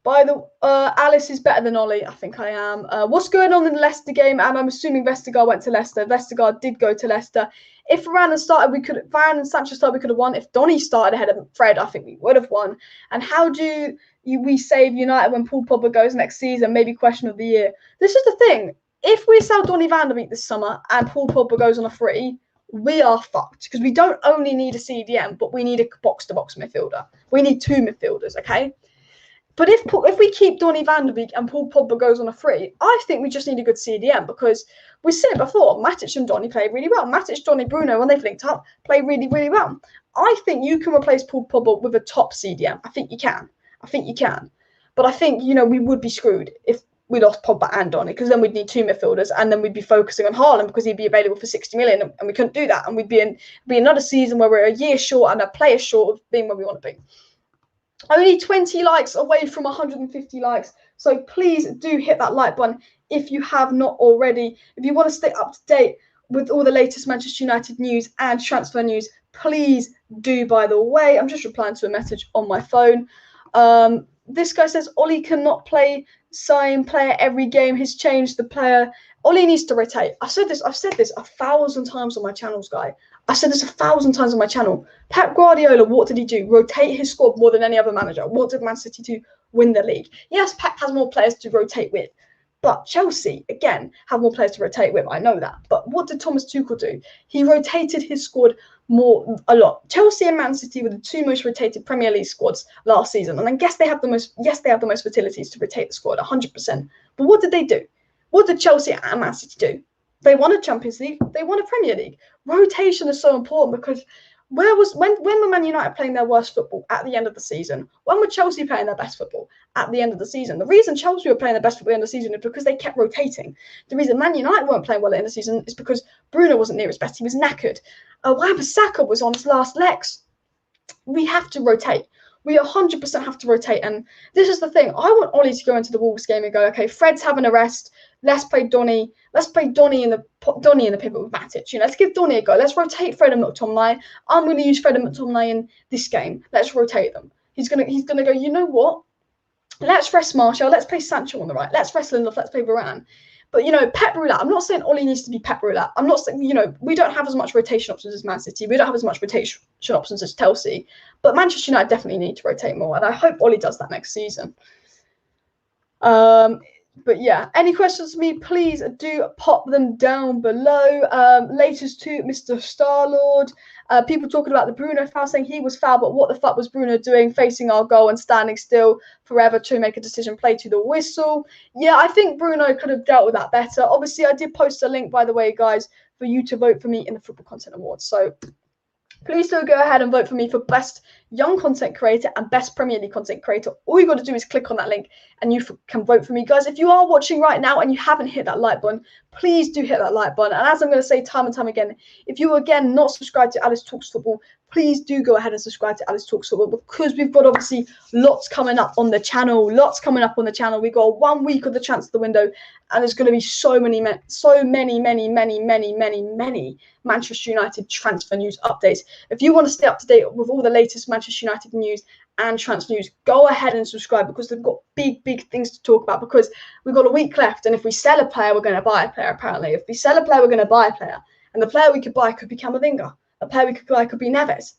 by the Alice is better than Ollie. I think I am. What's going on in the Leicester game? And I'm assuming Vestergaard went to Leicester. Vestergaard did go to Leicester. If Varane and Sanchez started, we could have won. If Donny started ahead of Fred, I think we would have won. And how do we save United when Paul Pogba goes next season? Maybe question of the year. This is the thing. If we sell Donny van der Beek this summer and Paul Pogba goes on a free, we are fucked because we don't only need a CDM, but we need a box-to-box midfielder. We need 2 midfielders, okay? But if we keep Donny van de Beek and Paul Pogba goes on a free, I think we just need a good CDM, because we've seen it before. Matic and Donny play really well. Matic, Donny, Bruno, when they've linked up, play really, really well. I think you can replace Paul Pogba with a top CDM. I think you can. But I think, we would be screwed if we lost Pogba and Donny, because then we'd need 2 midfielders, and then we'd be focusing on Haaland because he'd be available for 60 million, and we couldn't do that. And we'd be another season where we're a year short and a player short of being where we want to be. Only 20 likes away from 150 likes. So please do hit that like button if you have not already. If you want to stay up to date with all the latest Manchester United news and transfer news, please do, by the way. I'm just replying to a message on my phone. This guy says Ollie cannot play same player every game. He's changed the player. Ollie needs to rotate. I've said this 1,000 times on my channels, guy. I've said this 1,000 times on my channel. Pep Guardiola, what did he do? Rotate his squad more than any other manager. What did Man City do? Win the league. Yes, Pep has more players to rotate with, but Chelsea, again, have more players to rotate with. I know that. But what did Thomas Tuchel do? He rotated his squad a lot. Chelsea and Man City were the 2 most rotated Premier League squads last season. And I guess they have the most facilities to rotate the squad, 100%. But what did they do? What did Chelsea and Man City do? They won a Champions League. They won a Premier League. Rotation is so important, because when were Man United playing their worst football? At the end of the season. When were Chelsea playing their best football? At the end of the season. The reason Chelsea were playing their best football at the end of the season is because they kept rotating. The reason Man United weren't playing well at the end of the season is because Bruno wasn't near his best. He was knackered. Wan-Bissaka was on his last legs. We have to rotate. We 100% have to rotate. And this is the thing. I want Ollie to go into the Wolves game and go, okay, Fred's having a rest. Let's play Donny. Let's play Donny in the pivot with Matic. Let's give Donny a go. Let's rotate Fred and McTominay. I'm going to use Fred and McTominay in this game. Let's rotate them. He's gonna go, you know what? Let's rest Martial. Let's play Sancho on the right. Let's rest Lindelof. Let's play Varane. But, Pep Roulette, I'm not saying Ollie needs to be Pep Roulette. I'm not saying, we don't have as much rotation options as Man City. We don't have as much rotation options as Chelsea. But Manchester United definitely need to rotate more. And I hope Ollie does that next season. But yeah, any questions for me, please do pop them down below. Latest to Mr. Starlord. People talking about the Bruno foul, saying he was foul, but what the fuck was Bruno doing facing our goal and standing still forever to make a decision, play to the whistle? Yeah, I think Bruno could have dealt with that better. Obviously, I did post a link, by the way, guys, for you to vote for me in the Football Content Awards. So please do go ahead and vote for me for Best Young Content Creator and Best Premier League Content Creator. All you got to do is click on that link and you can vote for me. Guys, if you are watching right now and you haven't hit that like button, please do hit that like button. And as I'm going to say time and time again, if you are, again, not subscribed to Alice Talks Football, please do go ahead and subscribe to Alice Talks Football, because we've got obviously lots coming up on the channel. We've got 1 week of the transfer window, and there's going to be so many Manchester United transfer news updates. If you want to stay up to date with all the latest Manchester United news and transfer news, go ahead and subscribe, because they've got big things to talk about, because we've got a week left, and if we sell a player, we're going to buy a player, apparently. If we sell a player, we're going to buy a player, and the player we could buy could be Kamavinga. A player we could buy could be Neves.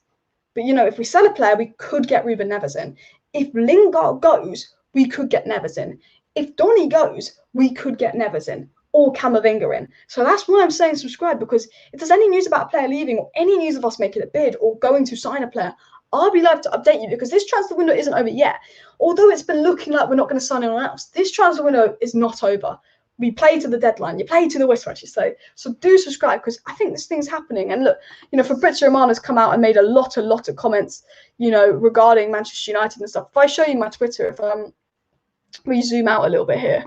But, if we sell a player, we could get Ruben Neves in. If Lingard goes, we could get Neves in. If Donny goes, we could get Neves in, or Camavinga in. So that's why I'm saying subscribe, because if there's any news about a player leaving, or any news of us making a bid or going to sign a player, I'll be live to update you, because this transfer window isn't over yet. Although it's been looking like we're not going to sign anyone else, this transfer window is not over. We play to the deadline. You play to the whistle, I should say. So do subscribe, because I think this thing's happening. And look, Fabrizio Romano has come out and made a lot of comments, regarding Manchester United and stuff. If I show you my Twitter, if we zoom out a little bit here.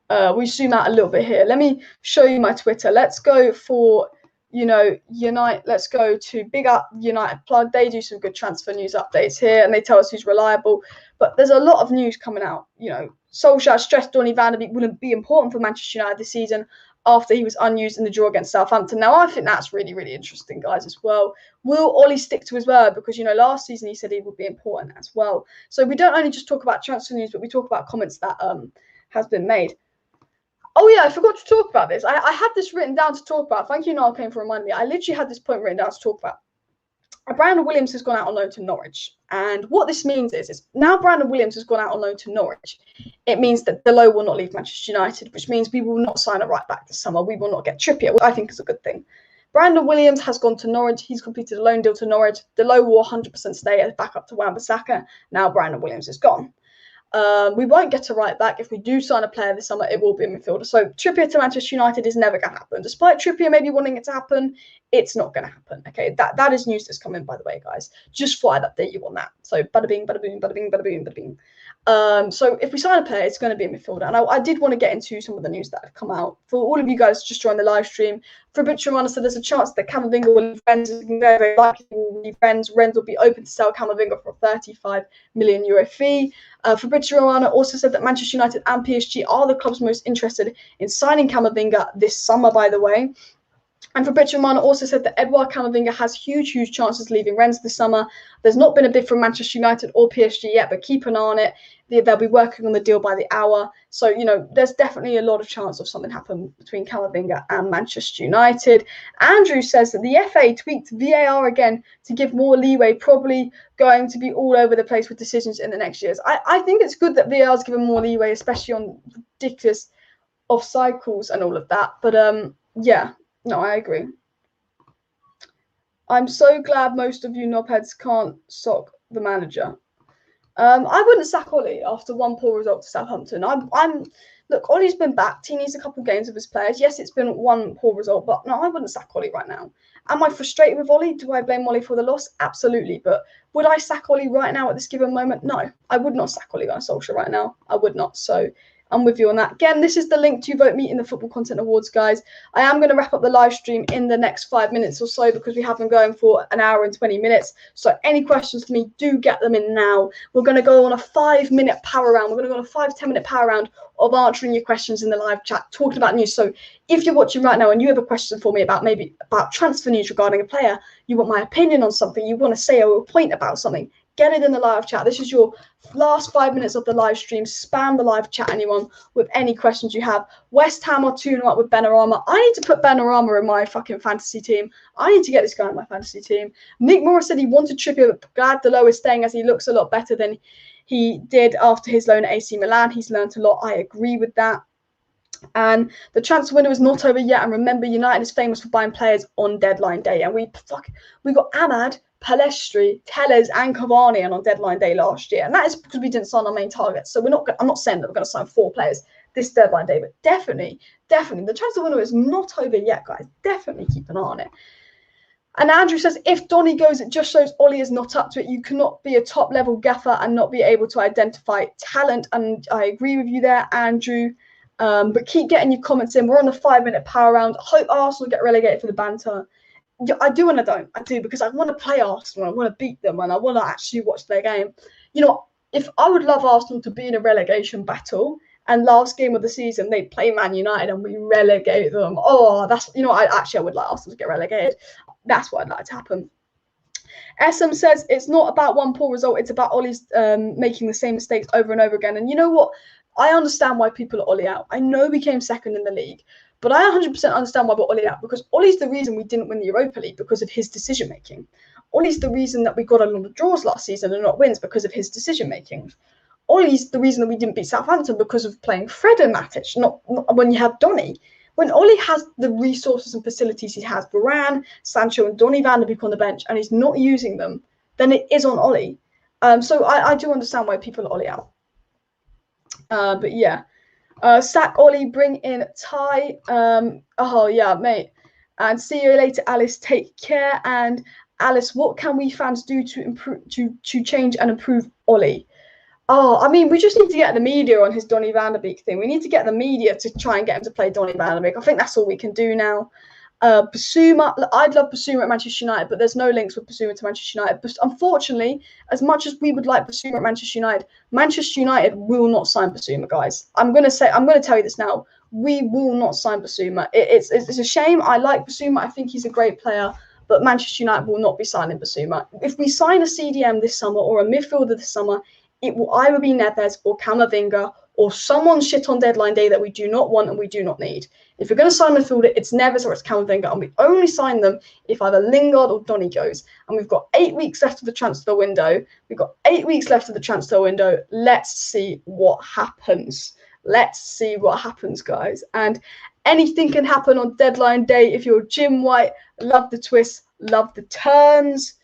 Let me show you my Twitter. Let's go for, Unite. Let's go to Big Up United Plug. They do some good transfer news updates here, and they tell us who's reliable. But there's a lot of news coming out. Solskjaer stressed Donny van de Beek wouldn't be important for Manchester United this season after he was unused in the draw against Southampton. Now, I think that's really interesting, guys, as well. Will Ollie stick to his word? Because, last season he said he would be important as well. So we don't only just talk about transfer news, but we talk about comments that has been made. Oh, yeah, I forgot to talk about this. I had this written down to talk about. Thank you, Niall, came for reminding me. I literally had this point written down to talk about. Brandon Williams has gone out on loan to Norwich. And what this means is now Brandon Williams has gone out on loan to Norwich, it means that DALOT will not leave Manchester United, which means we will not sign a right back this summer. We will not get Trippier, which I think is a good thing. Brandon Williams has gone to Norwich. He's completed a loan deal to Norwich. DALOT will 100% stay as backup to Wan-Bissaka. Now Brandon Williams is gone. We won't get a right back. If we do sign a player this summer, it will be a midfielder. So Trippier to Manchester United is never going to happen. Despite Trippier maybe wanting it to happen, it's not going to happen. Okay, that is news that's coming, by the way, guys. Just thought I'd update you on that. So bada bing, bada boom, bada bing, bada boom, bada bing. So if we sign a player, it's going to be a midfielder. And I did want to get into some of the news that have come out. For all of you guys just joined the live stream, Fabrizio Romano said there's a chance that Kamavinga will leave Rennes. It's very, very likely he will leave Rennes. Rennes will be open to sell Kamavinga for a €35 million fee. Fabrizio Romano also said that Manchester United and PSG are the clubs most interested in signing Kamavinga this summer, by the way. And Fabrizio Romano also said that Edouard Camavinga has huge chances leaving Rennes this summer. There's not been a bid from Manchester United or PSG yet, but keep an eye on it. They'll be working on the deal by the hour. So, there's definitely a lot of chance of something happening between Camavinga and Manchester United. Andrew says that the FA tweaked VAR again to give more leeway, probably going to be all over the place with decisions in the next years. I think it's good that VAR is given more leeway, especially on ridiculous offside calls and all of that. But, yeah. No, I agree. I'm so glad most of you knobheads can't sock the manager. I wouldn't sack Ollie after one poor result to Southampton. Look, Ollie's been backed. He needs a couple of games of his players. Yes, it's been one poor result, but no, I wouldn't sack Ollie right now. Am I frustrated with Ollie? Do I blame Ollie for the loss? Absolutely. But would I sack Ollie right now at this given moment? No, I would not sack Ollie on Solskjaer right now. I would not. So I'm with you on that. Again, this is the link to vote me in the Football Content Awards, guys. I am going to wrap up the live stream in the next 5 minutes or so because we have been going for an hour and 20 minutes. So any questions for me, do get them in now. We're going to go on a 5-minute power round. We're going to go on a 5-10 minute power round of answering your questions in the live chat, talking about news. So if you're watching right now and you have a question for me about transfer news regarding a player, you want my opinion on something, you want to say a point about something, get it in the live chat. This is your last 5 minutes of the live stream. Spam the live chat, anyone, with any questions you have. West Ham are 2-0 up with Benrahma. I need to put Benrahma in my fucking fantasy team. I need to get this guy in my fantasy team. Nick Morris said he wanted Trippier, but glad DALOT is staying as he looks a lot better than he did after his loan at AC Milan. He's learned a lot. I agree with that. And the transfer window is not over yet. And remember, United is famous for buying players on deadline day. And we got Ahmad, Palestri, Tellez, and Cavani on deadline day last year. And that is because we didn't sign our main targets. So I'm not saying that we're going to sign 4 players this deadline day, but definitely, the transfer window is not over yet, guys. Definitely keep an eye on it. And Andrew says, if Donny goes, it just shows Ollie is not up to it. You cannot be a top-level gaffer and not be able to identify talent. And I agree with you there, Andrew. But keep getting your comments in. We're on a 5-minute power round. I hope Arsenal get relegated for the banter. I do and I don't. I do because I want to play Arsenal. I want to beat them and I want to actually watch their game. If I would love Arsenal to be in a relegation battle and last game of the season they play Man United and we relegate them. Oh, that's I would like Arsenal to get relegated. That's what I'd like to happen. SM says it's not about one poor result. It's about Ollie's making the same mistakes over and over again. And you know what? I understand why people are Ollie out. I know we came second in the league, but I 100% understand why we're Ollie out because Ollie's the reason we didn't win the Europa League because of his decision making. Ollie's the reason that we got a lot of draws last season and not wins because of his decision making. Ollie's the reason that we didn't beat Southampton because of playing Fred and Matic, not when you have Donny. When Ollie has the resources and facilities he has, Varane, Sancho and Donny van de Beek on the bench, and he's not using them, then it is on Ollie. So I do understand why people are Ollie out. But yeah, sack Ollie, bring in Ty. Oh yeah, mate. And see you later, Alice. Take care. And Alice, what can we fans do to improve, to change and improve Ollie? Oh, I mean, we just need to get the media on his Donny van de Beek thing. We need to get the media to try and get him to play Donny van de Beek. I think that's all we can do now. Basuma, I'd love Basuma at Manchester United, but there's no links with Basuma to Manchester United. But unfortunately, as much as we would like Basuma at Manchester United will not sign Basuma, guys. I'm gonna tell you this now. We will not sign Basuma. It's a shame. I like Basuma. I think he's a great player, but Manchester United will not be signing Basuma. If we sign a CDM this summer or a midfielder this summer, it will either be Neves or Camavinga or someone shit on deadline day that we do not want and we do not need. If we're going to sign a midfielder, it's Neves or it's Camavinga, and we only sign them if either Lingard or Donny goes. And we've got 8 weeks left of the transfer window. Let's see what happens. Let's see what happens, guys. And anything can happen on deadline day. If you're Jim White, love the twists, love the turns.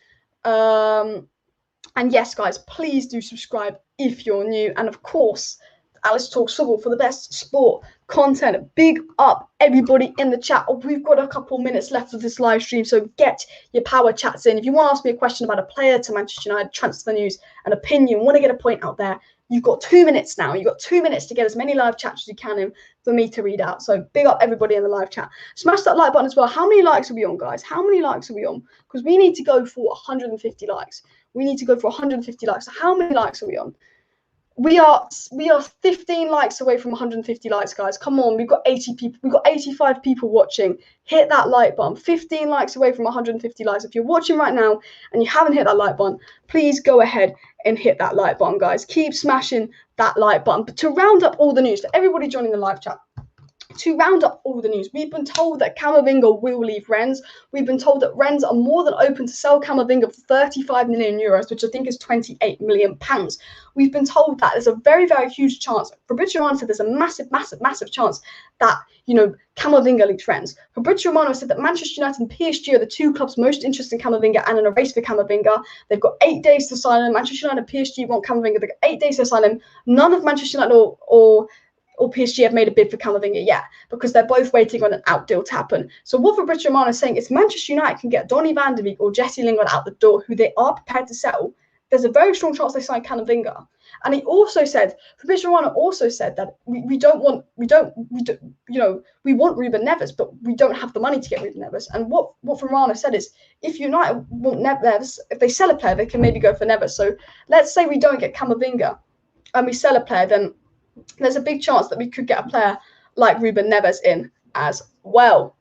And yes, guys, please do subscribe if you're new. And of course, Alice Talks Football for the best sport content. Big up everybody in the chat. We've got a couple minutes left of this live stream, so get your power chats in. If you want to ask me a question about a player to Manchester United, transfer news, an opinion, want to get a point out there, you've got 2 minutes now. You've got 2 minutes to get as many live chats as you can in for me to read out. So big up everybody in the live chat. Smash that like button as well. How many likes are we on, guys? How many likes are we on? Because we need to go for 150 likes. We need to go for 150 likes. So how many likes are we on? We are 15 likes away from 150 likes, guys. Come on, we've got 80 people. We've got 85 people watching. Hit that like button. 15 likes away from 150 likes. If you're watching right now and you haven't hit that like button, please go ahead and hit that like button, guys. Keep smashing that like button. But to round up all the news, for everybody joining the live chat, to round up all the news, we've been told that Camavinga will leave Rennes. We've been told that Rennes are more than open to sell Camavinga for 35 million euros, which I think is 28 million pounds. We've been told that there's a very, very huge chance. Fabrizio Romano said there's a massive chance that, you know, Camavinga leaves Rennes. Fabrizio Romano said that Manchester United and PSG are the two clubs most interested in Camavinga and in a race for Camavinga. They've got 8 days to sign him. Manchester United and PSG want Camavinga. They've got 8 days to sign him. None of Manchester United or PSG have made a bid for Camavinga yet, because they're both waiting on an out deal to happen. So what Fabrizio Romano is saying is Manchester United can get Donny van de Beek or Jesse Lingard out the door, who they are prepared to sell. There's a very strong chance they sign Camavinga. And he also said, Fabrizio Romano also said that we want Ruben Neves, but we don't have the money to get Ruben Neves. And what Romano said is, if United want Neves, if they sell a player, they can maybe go for Neves. So let's say we don't get Camavinga and we sell a player, then there's a big chance that we could get a player like Ruben Neves in as well.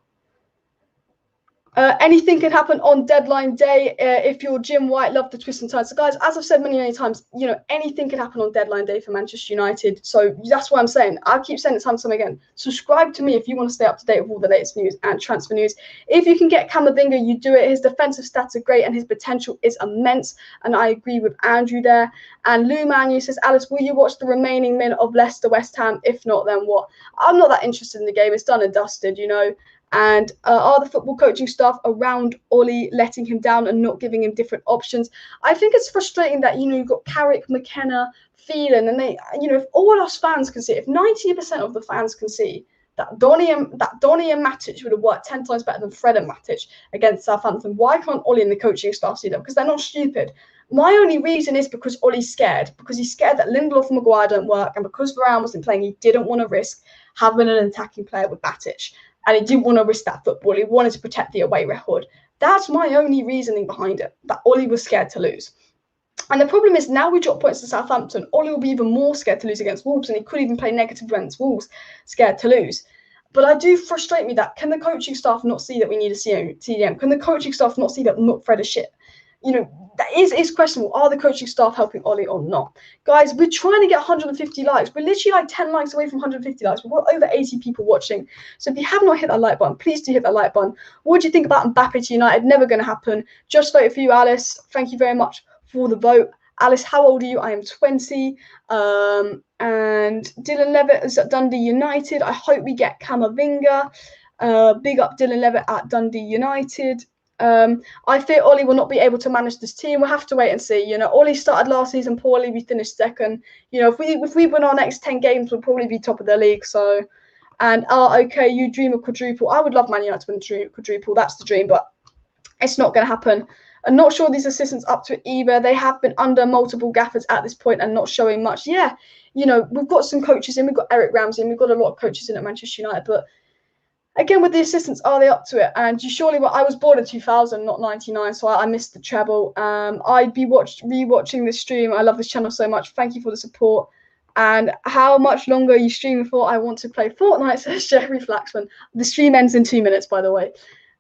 Anything can happen on deadline day. If you're Jim White, love the twist and turns. So guys, as I've said many times, you know, anything can happen on deadline day for Manchester United. So that's what I'm saying. I'll keep saying it time and time again. Subscribe to me if you want to stay up to date with all the latest news and transfer news. If you can get Camavinga, you do it. His defensive stats are great and his potential is immense. And I agree with Andrew there. And Lou Manu says, Alice, will you watch the remaining minute of Leicester West Ham? If not, then what? I'm not that interested in the game. It's done and dusted, you know. And are the football coaching staff around Ollie letting him down and not giving him different options? I think it's frustrating that, you know, you've got Carrick, McKenna, Phelan, and they, you know, if all us fans can see, if 90% of the fans can see that Donny and Matic would have worked 10 times better than Fred and Matic against Southampton, why can't Ollie and the coaching staff see that? Because they're not stupid. My only reason is because Ollie's scared, because he's scared that Lindelof and Maguire don't work, and because Varane wasn't playing, he didn't want to risk having an attacking player with Matic. And he didn't want to risk that football. He wanted to protect the away record. That's my only reasoning behind it, that Ollie was scared to lose. And the problem is, now we drop points to Southampton, Ollie will be even more scared to lose against Wolves, and he could even play negative against Wolves, scared to lose. But I do frustrate me that, can the coaching staff not see that we need a CDM? Can the coaching staff not see that Fred is shit? You know, that is questionable. Are the coaching staff helping Ollie or not? Guys, we're trying to get 150 likes. We're literally like 10 likes away from 150 likes. We've got over 80 people watching. So if you have not hit that like button, please do hit that like button. What do you think about Mbappe to United? Never going to happen. Just voted for you, Alice. Thank you very much for the vote. Alice, how old are you? I am 20. And Dylan Levitt is at Dundee United. I hope we get Camavinga. Big up Dylan Levitt at Dundee United. I fear Ollie will not be able to manage this team. We'll have to wait and see. You know, Ollie started last season poorly. We finished second. You know, if we win our next 10 games, we'll probably be top of the league. So, and okay, you dream of quadruple. I would love Man United to win quadruple. That's the dream, but it's not going to happen. I'm not sure these assistants up to it either. They have been under multiple gaffers at this point and not showing much. Yeah, you know, we've got some coaches in. We've got Eric Ramsey, and we've got a lot of coaches in at Manchester United, but again, with the assistants, are they up to it? And you surely, I was born in 2000, not 99, so I missed the treble. I'd be rewatching this stream. I love this channel so much. Thank you for the support. And how much longer are you streaming for? I want to play Fortnite, says Jerry Flaxman. The stream ends in 2 minutes, by the way.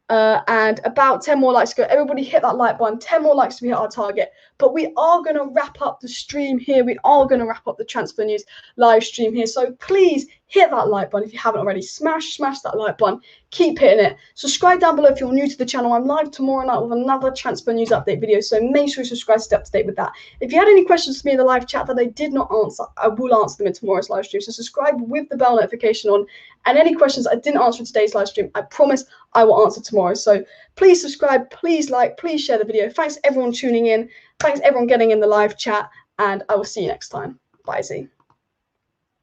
And about 10 more likes to go. Everybody hit that like button. 10 more likes to hit our target. But we are going to wrap up the stream here. We are going to wrap up the transfer news live stream here. So please hit that like button if you haven't already. Smash that like button. Keep hitting it. Subscribe down below if you're new to the channel. I'm live tomorrow night with another transfer news update video. So make sure you subscribe to stay up to date with that. If you had any questions for me in the live chat that I did not answer, I will answer them in tomorrow's live stream. So subscribe with the bell notification on. And any questions I didn't answer in today's live stream, I promise I will answer tomorrow. So please subscribe, please like, please share the video. Thanks everyone tuning in. Thanks everyone getting in the live chat. and I will see you next time. Bye, Z.